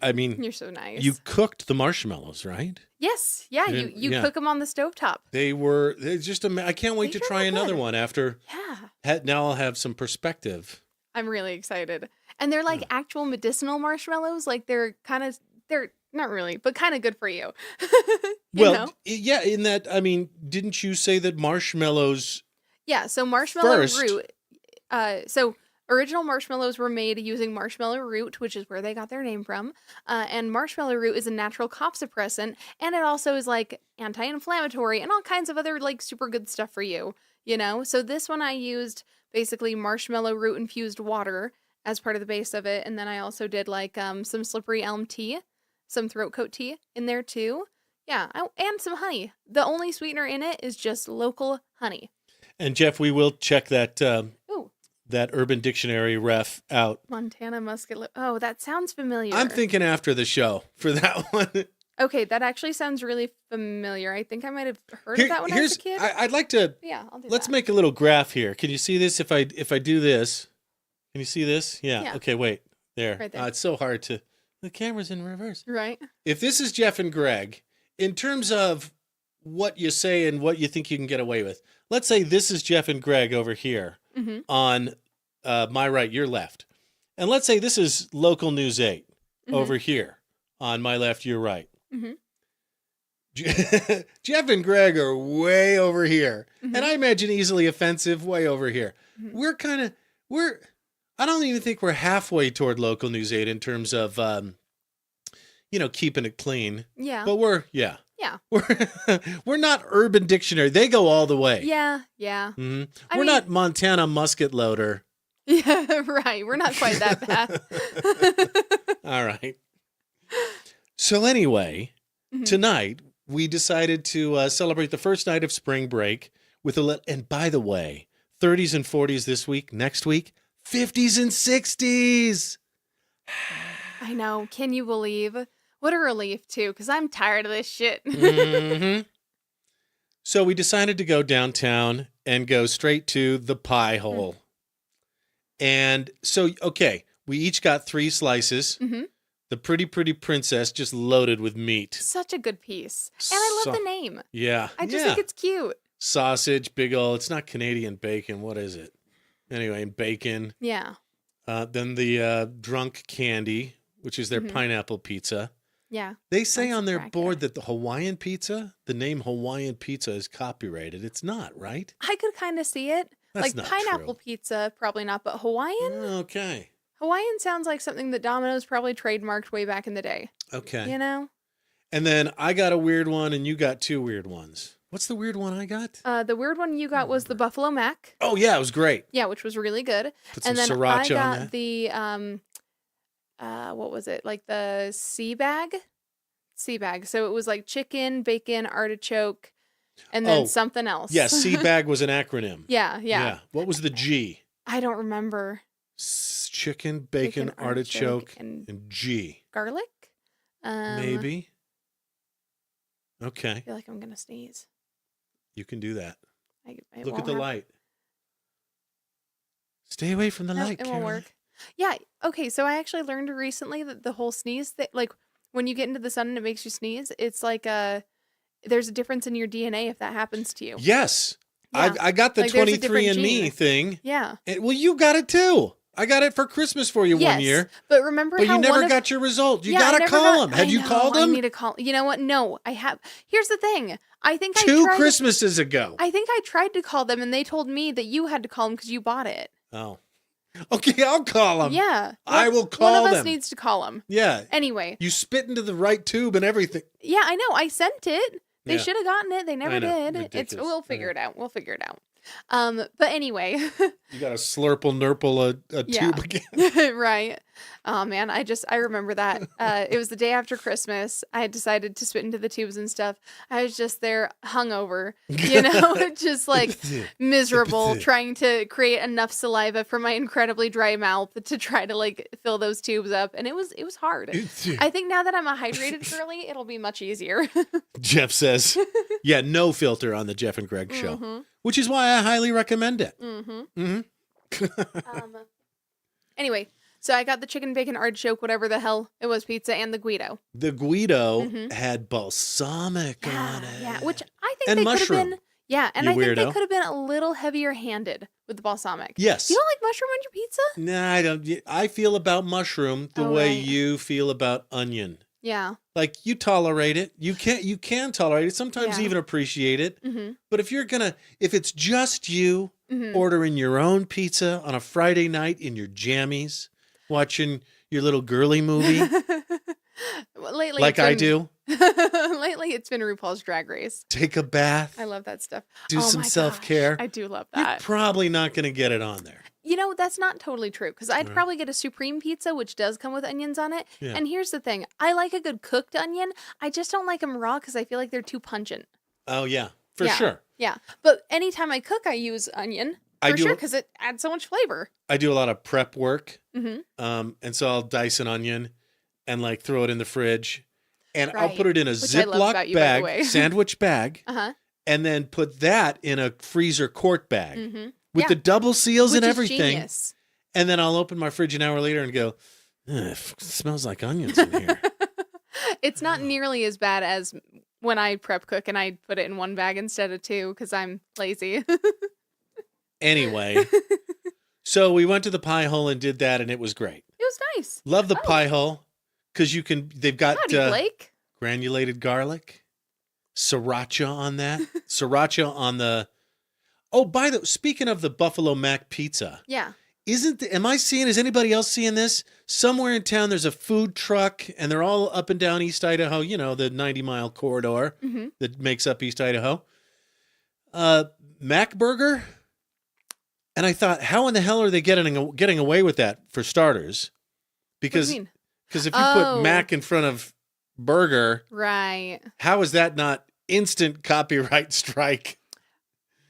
so nice. You cooked the marshmallows, right? Yes. Yeah, you cook them on the stovetop. They're just I can't wait to try another one after. Yeah. Now I'll have some perspective. I'm really excited. And they're like actual medicinal marshmallows. Like they're not really, but kind of good for you. Yeah, in that, didn't you say that marshmallows? Yeah, so marshmallow root. So original marshmallows were made using marshmallow root, which is where they got their name from. And marshmallow root is a natural cough suppressant. And it also is like anti-inflammatory and all kinds of other like super good stuff for you, you know? So this one I used basically marshmallow root infused water as part of the base of it. And then I also did like some slippery elm tea, some throat coat tea in there too. Yeah, and some honey. The only sweetener in it is just local honey. And Jeff, we will check that that Urban Dictionary ref out. Montana musket. Oh, that sounds familiar. I'm thinking after the show for that one. Okay, that actually sounds really familiar. I think I might have heard of that when I was a kid. I'd like to. Yeah, I'll do that. Let's make a little graph here. Can you see this? If I do this, can you see this? Yeah. Okay, wait. There. Right there. It's so hard to. The camera's in reverse. Right. If this is Jeff and Greg, in terms of what you say and what you think you can get away with, let's say this is Jeff and Greg over here on my right, your left, and let's say this is Local News 8 over here on my left, your right. Jeff and Greg are way over here. And I imagine easily offensive way over here. I don't even think we're halfway toward Local News 8 in terms of, keeping it clean. Yeah. But we're not Urban Dictionary. They go all the way. Yeah. Yeah. Mm-hmm. We're not Montana musket loader. Yeah, right. We're not quite that bad. All right. So anyway, tonight we decided to celebrate the first night of spring break with and by the way, 30s and 40s this week, next week, 50s and 60s. I know. Can you believe? What a relief too, because I'm tired of this shit. So we decided to go downtown and go straight to the pie hole. And so, okay, we each got 3 slices. The Pretty Pretty Princess just loaded with meat. Such a good piece. And I love the name. Yeah. I just think it's cute. Sausage, big old, it's not Canadian bacon. What is it? Anyway, bacon. Yeah. Then the drunk candy, which is their pineapple pizza. Yeah. They say on their board that the Hawaiian pizza, the name Hawaiian pizza is copyrighted. It's not, right? I could kind of see it. That's like pineapple pizza, probably not, but Hawaiian? Okay. Hawaiian sounds like something that Domino's probably trademarked way back in the day. Okay. You know? And then I got a weird one and you got 2 weird ones. What's the weird one I got? The weird one you got was the Buffalo Mac. Oh, yeah, it was great. Yeah, which was really good. Put some and then sriracha I on got that. the, what was it? Like the sea bag? sea bag. So it was like chicken, bacon, artichoke, and then something else. Yeah, sea bag was an acronym. Yeah. What was the G? I don't remember. Chicken, bacon, artichoke, and G. Garlic? Maybe. Okay. I feel like I'm going to sneeze. You can do that. I Look at the light. Stay away from the light, it won't work. Yeah. Okay. So I actually learned recently that the whole sneeze that, like, when you get into the sun and it makes you sneeze, it's like there's a difference in your DNA if that happens to you. Yes. Yeah. I got the Like, there's a different 23andMe gene. thing. Yeah. Well, you got it too. I got it for Christmas for you one year. But remember But how you never got your result. You got to call them. Have you called them? I need to call. You know what? No, I have. Here's the thing. I think Two Christmases ago. I think I tried to call them and they told me that you had to call them because you bought it. Oh. Okay, I'll call them. Yeah. I will call them. One of us needs to call them. Yeah. Anyway. You spit into the right tube and everything. Yeah, I know. I sent it. They Yeah. should have gotten it. They never did. Ridiculous. We'll figure it out. We'll figure it out. But anyway. You got to slurple nurple a tube again. Right. Oh man, I remember that. It was the day after Christmas. I had decided to spit into the tubes and stuff. I was just there hungover, just like miserable, trying to create enough saliva for my incredibly dry mouth to try to like fill those tubes up. And it was hard. I think now that I'm a hydrated girly, it'll be much easier. Jeff says, yeah, no filter on the Jeff and Greg show. Mm-hmm. Which is why I highly recommend it. Anyway, so I got the chicken, bacon, artichoke, whatever the hell it was, pizza, and the Guido. The Guido had balsamic on it. Yeah, which I think And they mushroom. could have been. Yeah, and You I think they weirdo. could have been a little heavier handed with the balsamic. Yes. You don't like mushroom on your pizza? Nah, I don't. I feel about mushroom the way right. you feel about onion. Yeah. Like you tolerate it. You can tolerate it. Sometimes Yeah. even appreciate it. Mm-hmm. But if it's just you ordering your own pizza on a Friday night in your jammies, watching your little girly movie, Lately, like I do, lately, it's been RuPaul's Drag Race. take a bath, I love that stuff. do some my gosh, self-care. I do love You're that. probably not going to get it on there. That's not totally true because I'd probably get a supreme pizza, which does come with onions on it. Yeah. And here's the thing. I like a good cooked onion. I just don't like them raw because I feel like they're too pungent. Oh, yeah, for Yeah. sure. Yeah. But anytime I cook, I use onion I for do- sure because it adds so much flavor. I do a lot of prep work. Mm-hmm. And so I'll dice an onion and like throw it in the fridge. And I'll Right. put it in a Which I love about Ziploc you, by the way. bag, sandwich bag, Uh-huh. and then put that in a freezer quart bag Mm-hmm. with the double seals Which and is everything. genius. And then I'll open my fridge an hour later and go, it smells like onions in here. It's not nearly as bad as when I prep cook and I put it in one bag instead of two because I'm lazy. Anyway, so we went to the pie hole and did that, and it was great. It was nice. Love the Oh. pie hole because they've got Howdy, Blake. granulated garlic, sriracha on that, sriracha on the. Speaking of the Buffalo Mac pizza, Yeah. is anybody else seeing this? Somewhere in town, there's a food truck, and they're all up and down East Idaho, the 90-mile corridor that makes up East Idaho. Mac Burger. And I thought, how in the hell are they getting away with that for starters? Because What do you mean? if you put Oh. Mac in front of burger, Right. how is that not instant copyright strike?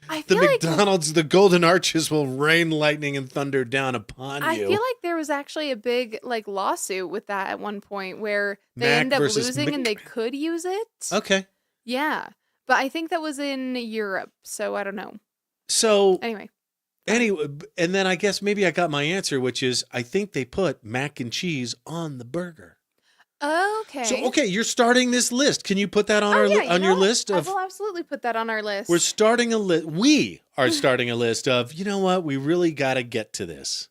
I The feel like McDonald's, the golden arches will rain lightning and thunder down upon I you. feel like there was actually a big lawsuit with that at one point where they Mac end up versus losing and they Mc- could use it. Okay. Yeah. But I think that was in Europe, so I don't know. So Anyway. and then I guess maybe I got my answer, which is I think they put mac and cheese on the burger. Okay. So okay, you're starting this list. Can you put that on your list I of? will absolutely put that on our list. We're starting a list. We are starting a list of. You know what? We really got to get to this,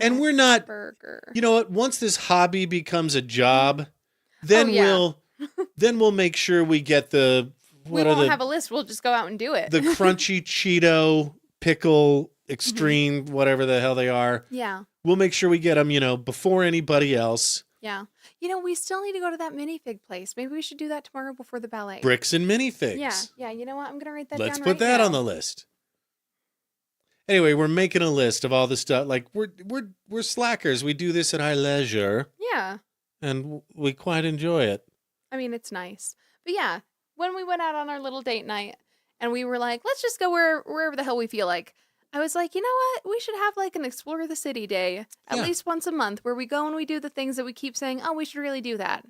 and we're not. Burger. You know what? Once this hobby becomes a job, then yeah. we'll make sure we get the. We won't have a list. We'll just go out and do it. The crunchy Cheeto pickle extreme, whatever the hell they are. Yeah. We'll make sure we get them, before anybody else. Yeah. We still need to go to that minifig place. Maybe we should do that tomorrow before the ballet. Bricks and minifigs. Yeah. Yeah. You know what? I'm going to write that Let's down put right that now. on the list. Anyway, we're making a list of all the stuff. Like we're slackers. We do this at our leisure, Yeah. and we quite enjoy it. I mean, it's nice. But yeah, when we went out on our little date night and we were like, let's just go wherever the hell we feel like. I was like, you know what? We should have like an explore the city day at Yeah. least once a month where we go and we do the things that we keep saying, oh, we should really do that.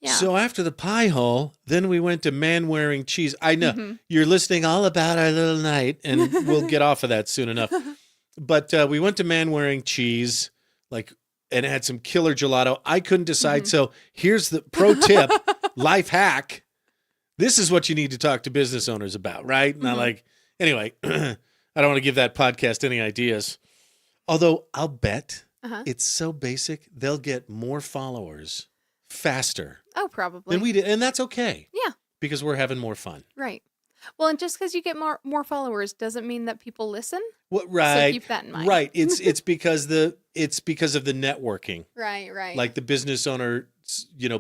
Yeah. So after the pie hole, then we went to man wearing cheese. I know Mhm. you're listening all about our little night, and we'll get off of that soon enough. But we went to man wearing cheese, and had some killer gelato. I couldn't decide. Mhm. So here's the pro tip, life hack. This is what you need to talk to business owners about, right? Not Mhm. anyway, I don't want to give that podcast any ideas. Although I'll bet Uh-huh. it's so basic, they'll get more followers faster Oh, probably. than we did. And that's okay. Yeah. Because we're having more fun. Right. Well, and just because you get more followers doesn't mean that people listen. What, So right. keep that in mind. Right. It's because of the networking. Right. Like the business owner,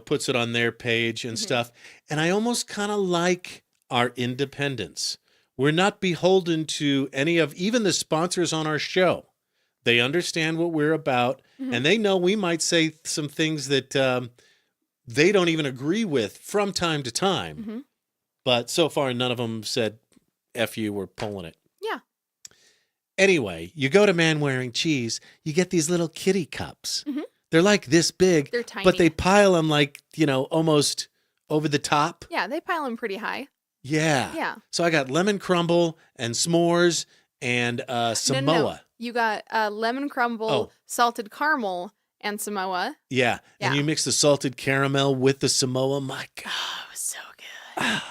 puts it on their page and Mhm. stuff. And I almost kind of like our independence. We're not beholden to any of even the sponsors on our show. They understand what we're about, Mhm. and they know we might say some things that they don't even agree with from time to time. Mm-hmm. But so far, none of them said, F you, we're pulling it. Yeah. Anyway, you go to Man Wearing Cheese, you get these little kitty cups. Mhm. They're like this big, They're tiny. but they pile them almost over the top. Yeah, they pile them pretty high. Yeah. Yeah. So I got lemon crumble and s'mores and Samoa. No. You got lemon crumble, Oh. salted caramel, and Samoa. Yeah. And Yeah. you mix the salted caramel with the Samoa. My God. Oh, it was so good.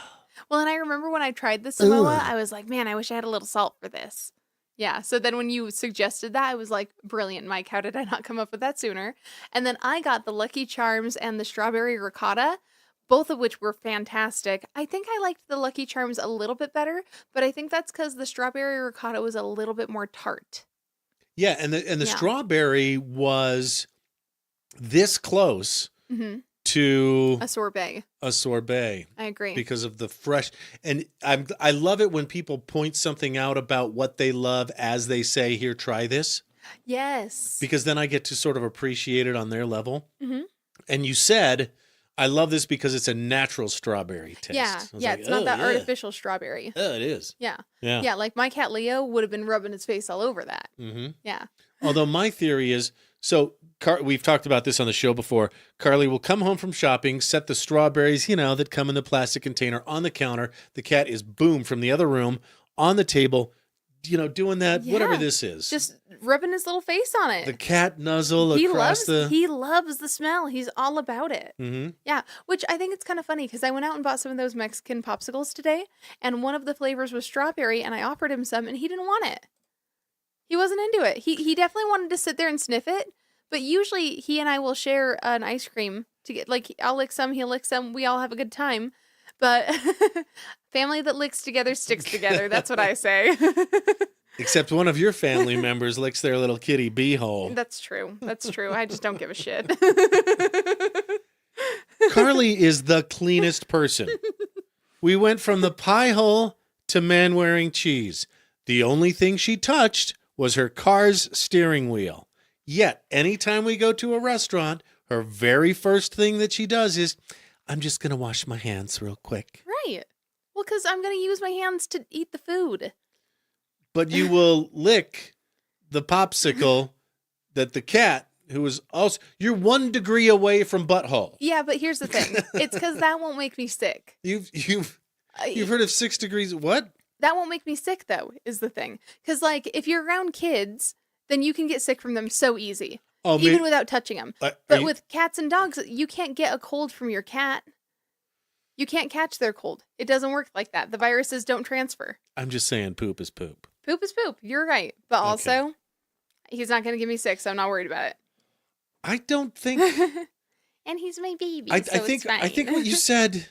Well, and I remember when I tried the Samoa, Ugh. I was like, man, I wish I had a little salt for this. Yeah. So then when you suggested that, I was like, brilliant, Mike. How did I not come up with that sooner? And then I got the Lucky Charms and the strawberry ricotta, both of which were fantastic. I think I liked the Lucky Charms a little bit better, but I think that's because the strawberry ricotta was a little bit more tart. Yeah. And the Yeah. strawberry was this close Mm-hmm. to A sorbet. a sorbet. I agree. Because of the fresh, and I love it when people point something out about what they love as they say, "Here, try this," Yes. because then I get to sort of appreciate it on their level. Mhm. And you said, "I love this because it's a natural strawberry taste." Yeah. I was Yeah. like, It's not "Oh, that yeah. artificial strawberry. Oh, it is. Yeah. Yeah. Yeah. Like my cat Leo would have been rubbing his face all over that. Mm-hmm. Yeah. Although my theory is, so we've talked about this on the show before. Karley will come home from shopping, set the strawberries, that come in the plastic container on the counter. The cat is boom from the other room on the table, doing that, whatever Yeah. this is. Just rubbing his little face on it. The cat nuzzle he across loves the smell. He's all about it. Mm-hmm. Yeah, which I think it's kind of funny because I went out and bought some of those Mexican popsicles today, and one of the flavors was strawberry, and I offered him some, and he didn't want it. He wasn't into it. He definitely wanted to sit there and sniff it, but usually he and I will share an ice cream to get I'll lick some, he'll lick some, we all have a good time. But family that licks together sticks together. That's what I say. Except one of your family members licks their little kitty beehole. That's true. That's true. I just don't give a shit. Karley is the cleanest person. We went from the pie hole to man wearing cheese. The only thing she touched was her car's steering wheel. Yet, anytime we go to a restaurant, her very first thing that she does is, I'm just going to wash my hands real quick. Right. Well, because I'm going to use my hands to eat the food. But you will lick the popsicle that the cat, who is also, you're 1 degree away from butthole. Yeah, but here's the thing. It's because that won't make me sick. You've heard of 6 degrees, what? That won't make me sick, though, is the thing. Because, if you're around kids, then you can get sick from them so easy. Oh, even without touching them. are But you- with cats and dogs, you can't get a cold from your cat. You can't catch their cold. It doesn't work like that. The viruses don't transfer. I'm just saying poop is poop. Poop is poop. You're right. But also, he's not going to get me sick, so I'm not worried about it. I don't think... And he's my baby, I so think it's fine. I think what you said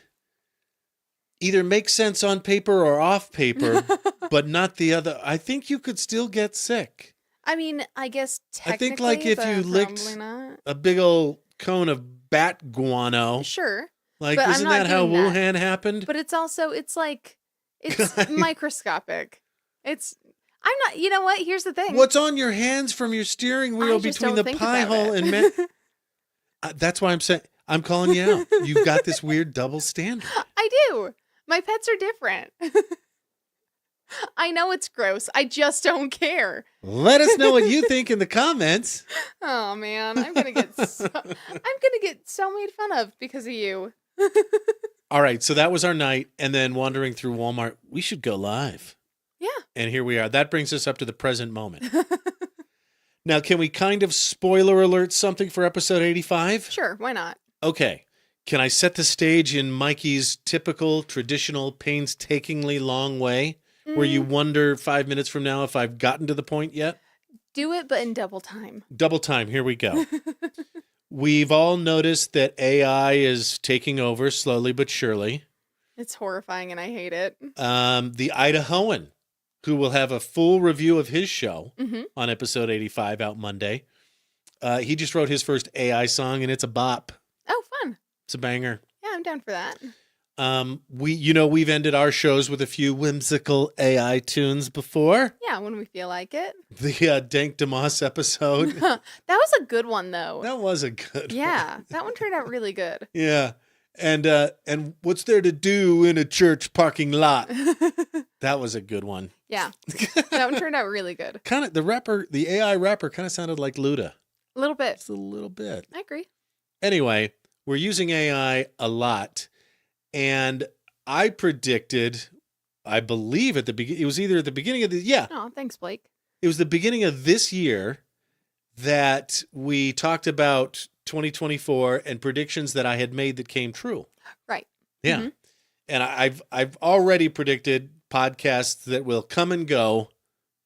either makes sense on paper or off paper, but not the other. I think you could still get sick. I mean, I guess I technically, think, like, if but you licked- probably not. A big old cone of bat guano. Sure, Like, but I'm isn't not that how doing that. Wuhan happened? but it's also it's microscopic. I'm not. You know what? Here's the thing. What's on your hands from your steering wheel I just between don't the think pie about hole it. and man? That's why I'm saying I'm calling you out. You've got this weird double standard. I do. My pets are different. I know it's gross. I just don't care. Let us know what you think in the comments. Oh man, I'm gonna get so made fun of because of you. All right, so that was our night, and then wandering through Walmart. We should go live. Yeah. And here we are. That brings us up to the present moment. Now, can we kind of spoiler alert something for episode 85? Sure, why not? Okay. Can I set the stage in Mikey's typical, traditional, painstakingly long way, where you wonder 5 minutes from now if I've gotten to the point yet? Do it, but in double time. Double time. Here we go. We've all noticed that AI is taking over slowly but surely. It's horrifying and I hate it. The Idahoan, who will have a full review of his show on episode 85 out Monday. He just wrote his first AI song, and it's a bop. Oh, fun. It's a banger. Yeah, I'm down for that. We've ended our shows with a few whimsical AI tunes before. Yeah, when we feel like it. The Dank DeMoss episode. That was a good one, though. That was a good one. Yeah, that one turned out really good. Yeah. And what's there to do in a church parking lot? That was a good one. Yeah. That one turned out really good. Kind of the AI rapper kind of sounded like Luda. A little bit. Just a little bit. I agree. Anyway, we're using AI a lot. And I predicted, I believe at the beginning, it was either at the beginning of Oh, thanks, Blake. it was the beginning of this year that we talked about 2024 and predictions that I had made that came true. Right. Yeah. Mm-hmm. And I've already predicted podcasts that will come and go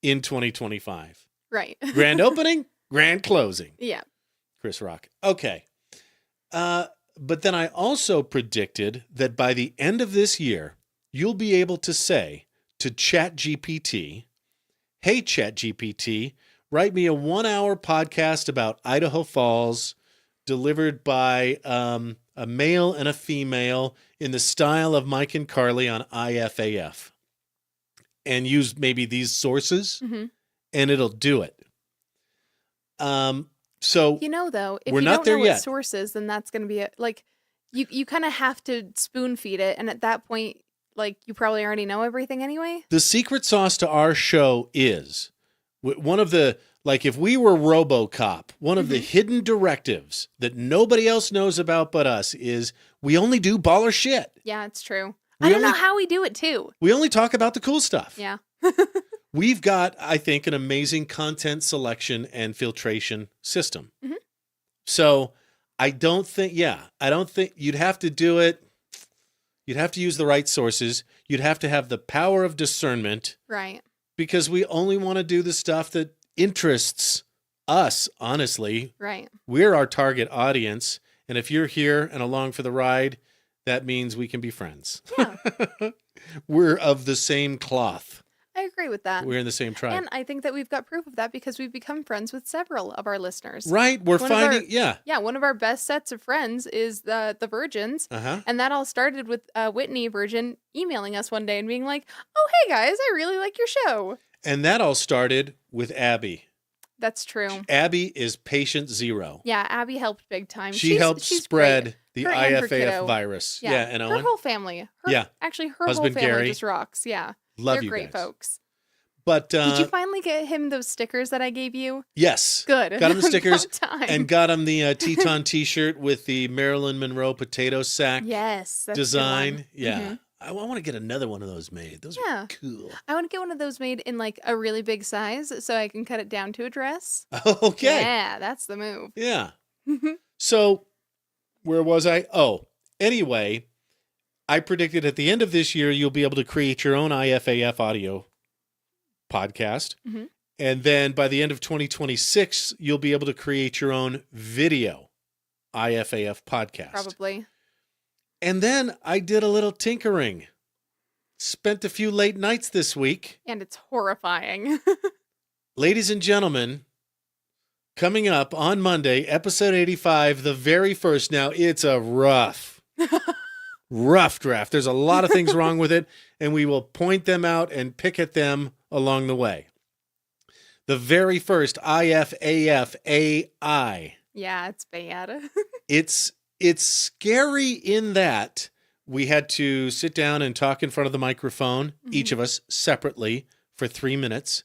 in 2025. Right. Grand opening, grand closing. Yeah. Chris Rock. Okay. But then I also predicted that by the end of this year, you'll be able to say to ChatGPT, hey, ChatGPT, write me a 1-hour podcast about Idaho Falls delivered by a male and a female in the style of Mike and Karley on IFAF. And use maybe these sources, and it'll do it. So though, if we're you not don't there know yet. what sources, then that's going to be you kind of have to spoon feed it, and at that point, you probably already know everything anyway. The secret sauce to our show is one of the if we were RoboCop, one of the hidden directives that nobody else knows about but us is we only do baller shit. Yeah, it's true. I don't know how we do it too. We only talk about the cool stuff. Yeah. We've got, I think, an amazing content selection and filtration system. So I don't think you'd have to do it. You'd have to use the right sources. You'd have to have the power of discernment. Right. Because we only want to do the stuff that interests us, honestly. Right. We're our target audience. And if you're here and along for the ride, that means we can be friends. Yeah. We're of the same cloth. I agree with that. We're in the same tribe. And I think that we've got proof of that because we've become friends with several of our listeners. Right. We're finding, Yeah, one of our best sets of friends is the Virgins. And that all started with Whitney Virgin emailing us one day and being like, oh, hey, guys, I really like your show. And that all started with Abby. That's true. Abby is patient zero. Yeah, Abby helped big time. She helped spread great. the Her and her IFAF kiddo. virus. Yeah, and her Owen. whole family. Actually, her Husband whole family Gary. just rocks. Yeah. Love They're you great guys. folks. But did you finally get him those stickers that I gave you? Yes. Good. Got him the stickers About time. and got him the Teton t-shirt with the Marilyn Monroe potato sack yes, that's design. A good one. Yeah. I want to get another one of those made. Those are cool. I want to get one of those made in a really big size so I can cut it down to a dress. Okay. Yeah, that's the move. Yeah. So where was I? Oh, anyway, I predicted at the end of this year, you'll be able to create your own IFAF audio podcast. And then by the end of 2026, you'll be able to create your own video IFAF podcast. Probably. And then I did a little tinkering. Spent a few late nights this week. And it's horrifying. Ladies and gentlemen, coming up on Monday, episode 85, the very first. Now, it's a rough draft. There's a lot of things wrong with it, and we will point them out and pick at them along the way. The very first IFAF AI. Yeah, it's bad. It's It's scary in that we had to sit down and talk in front of the microphone, each of us separately for 3 minutes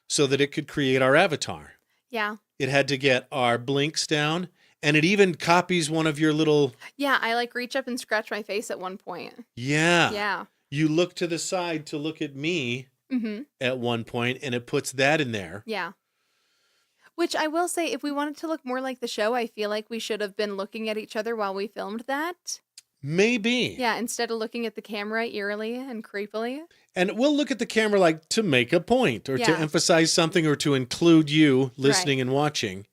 so that it could create our avatar. Yeah. It had to get our blinks down, and it even copies one of your little... Yeah, I like reach up and scratch my face at one point. Yeah. Yeah. You look to the side to look at me at one point, and it puts that in there. Yeah. Which I will say, if we wanted to look more like the show, I feel like we should have been looking at each other while we filmed that. Maybe. Yeah, instead of looking at the camera eerily and creepily. And we'll look at the camera like to make a point or to Yeah. emphasize something or to include you listening and watching.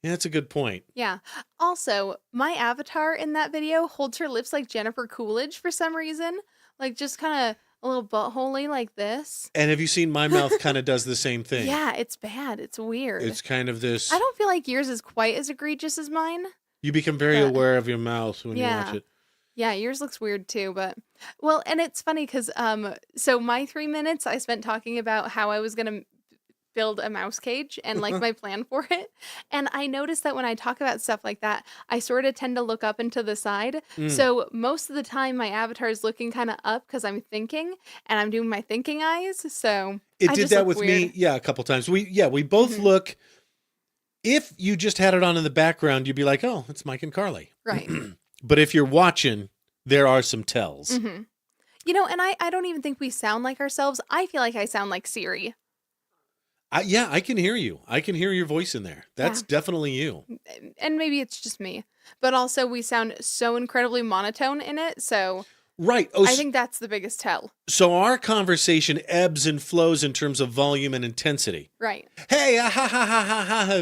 Yeah, that's a good point. Yeah. Also, my avatar in that video holds her lips like Jennifer Coolidge for some reason. Like just kind of a little buttholey like this. And have you seen my mouth kind of does the same thing? Yeah, it's bad. It's weird. It's kind of this... I don't feel like yours is quite as egregious as mine. You become very aware of your mouth when you watch it. Yeah, yours looks weird too, but well, and it's funny because so my 3 minutes I spent talking about how I was gonna build a mouse cage and like my plan for it, and I noticed that when I talk about stuff like that, I sort of tend to look up and to the side. So most of the time, my avatar is looking kind of up because I'm thinking and I'm doing my thinking eyes. So It I did just that look with weird. me, a couple times. We both look. If you just had it on in the background, you'd be like, "Oh, it's Mike and Karley." Right. But if you're watching, there are some tells. You know, and I don't even think we sound like ourselves. I feel like I sound like Siri. I can hear you. I can hear your voice in there. That's definitely you. And maybe it's just me. But also we sound so incredibly monotone in it, so Right. I think that's the biggest tell. So our conversation ebbs and flows in terms of volume and intensity. Right. Hey, ha ha ha ha ha,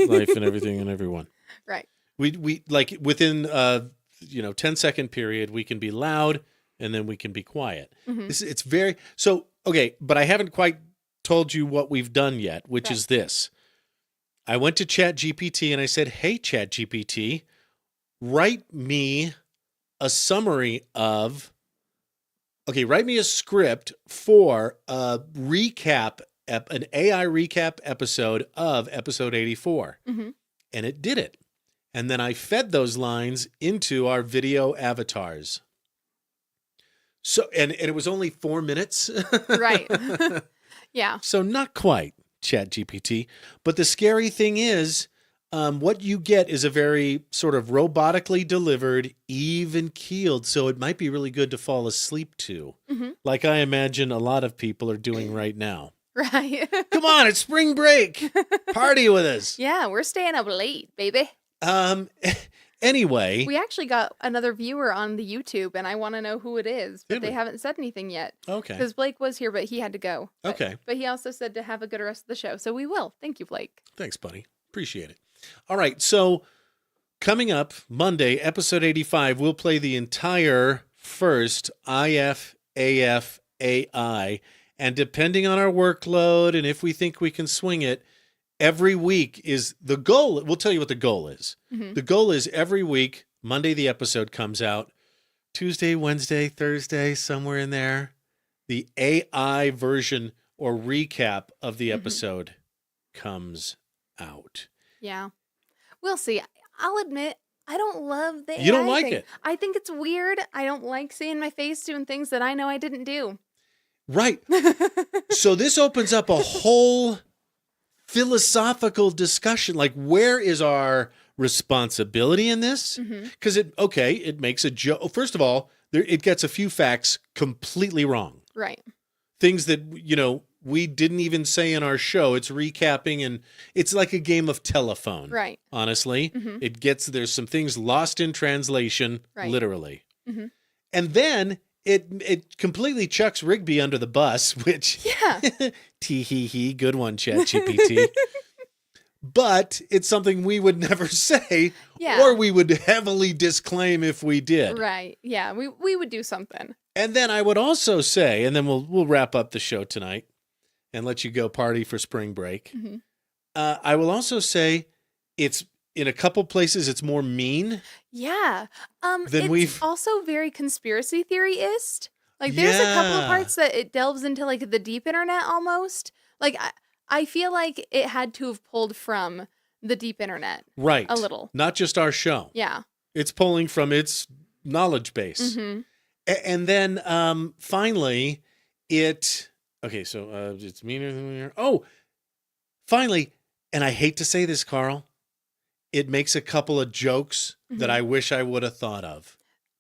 life and everything and everyone. Right. We like within 10-second period we can be loud and then we can be quiet. It's very so okay, but I haven't quite told you what we've done yet, which is this. I went to ChatGPT and I said, "Hey ChatGPT, write me a summary of write me a script for a recap an AI recap episode of episode 84." And it did it. And then I fed those lines into our video avatars. So, and it was only 4 minutes. Right. Yeah. So not quite ChatGPT. But the scary thing is, what you get is a very sort of robotically delivered, even-keeled. So it might be really good to fall asleep to. Like I imagine a lot of people are doing right now. Right. Come on, it's spring break. Party with us. Yeah, we're staying up late, baby. Anyway. We actually got another viewer on the YouTube, and I want to know who it is, but they haven't said anything yet. Okay. Because Blake was here, but he had to go. Okay. But he also said to have a good rest of the show, so we will. Thank you, Blake. Thanks, buddy. Appreciate it. All right, so coming up Monday, episode 85, we'll play the entire first IFAF AI, and depending on our workload and if we think we can swing it, every week is the goal. We'll tell you what the goal is. The goal is every week, Monday the episode comes out, Tuesday, Wednesday, Thursday, somewhere in there, the AI version or recap of the episode comes out. Yeah. We'll see. I'll admit, I don't love the AI You don't like thing. it? I think it's weird. I don't like seeing my face doing things that I know I didn't do. Right. So this opens up a whole philosophical discussion. Like, where is our responsibility in this? Because it makes a joke. First of all, it gets a few facts completely wrong. Right. Things that, we didn't even say in our show. It's recapping, and it's like a game of telephone. Right. Honestly, there's some things lost in translation, literally. And then it completely chucks Rigby under the bus, which tee hee hee, good one, ChatGPT. But it's something we would never say, or we would heavily disclaim if we did. Right. Yeah. We would do something. And then I would also say, and then we'll wrap up the show tonight and let you go party for spring break. I will also say it's in a couple places it's more mean. Yeah. Than it's also very conspiracy theory-ist. Like there's a couple of parts that it delves into like the deep internet almost. Like I feel like it had to have pulled from the deep internet. Right. A little. Not just our show. Yeah. It's pulling from its knowledge base. Mm-hmm. And then finally, it's meaner than we are. Oh, finally, and I hate to say this, Carl, it makes a couple of jokes that I wish I would have thought of.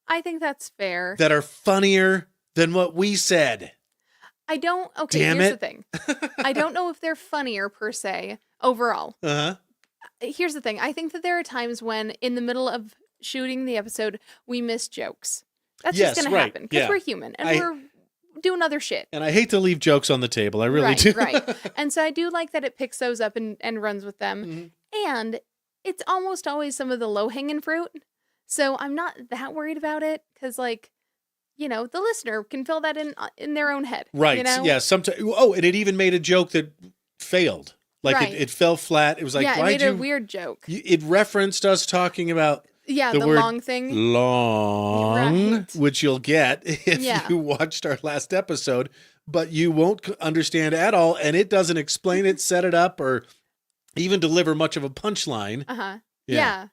I think that's fair. That are funnier than what we said. Here's the thing. I don't know if they're funnier per se overall. Uh-huh. Here's the thing. I think that there are times when in the middle of shooting the episode, we miss jokes. That's just going to happen because we're human and we're doing other shit. And I hate to leave jokes on the table. I really do. Right. And so I do like that it picks those up and runs with them. Mm-hmm. And it's almost always some of the low-hanging fruit. So I'm not that worried about it because, like, you know, the listener can fill that in their own head. Right. You know? Yeah. Sometimes. Oh, and it even made a joke that failed. Like it fell flat. It was like, it made a weird joke. It referenced us talking about the word long thing. Long, right. which you'll get if you watched our last episode, but you won't understand at all. And it doesn't explain it, set it up, or even deliver much of a punchline. Uh-huh. Yeah.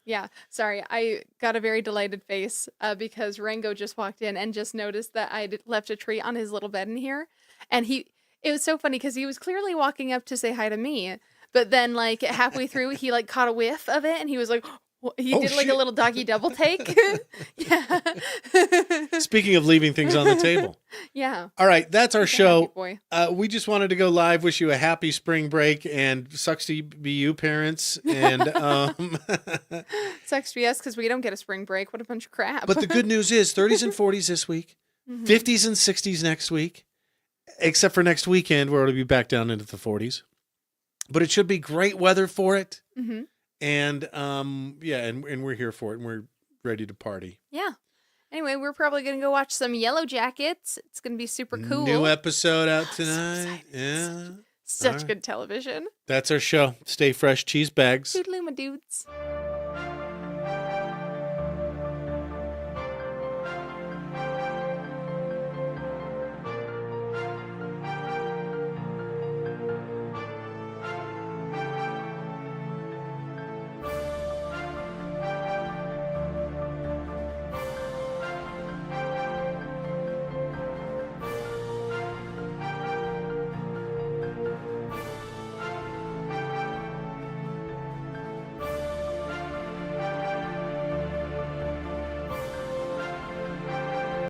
Sorry, I got a very delighted face because Rango just walked in and just noticed that I'd left a treat on his little bed in here. And it was so funny because he was clearly walking up to say hi to me. But then, like, halfway through, he, like, caught a whiff of it and he was like, he did like a little doggy double take. Yeah. Speaking of leaving things on the table. Yeah. All right, that's our show. Boy. We just wanted to go live, wish you a happy spring break, and sucks to be you, parents. And sucks to be us because we don't get a spring break. What a bunch of crap. But the good news is 30s and 40s this week, 50s and 60s next week, except for next weekend where it'll be back down into the 40s. But it should be great weather for it. Mm-hmm. And and we're here for it, and we're ready to party. Yeah. Anyway, we're probably going to go watch some Yellow Jackets. It's going to be super cool. New episode out tonight. Yeah. Such good television. That's our show. Stay fresh, cheese bags. Toodaloo, my dudes.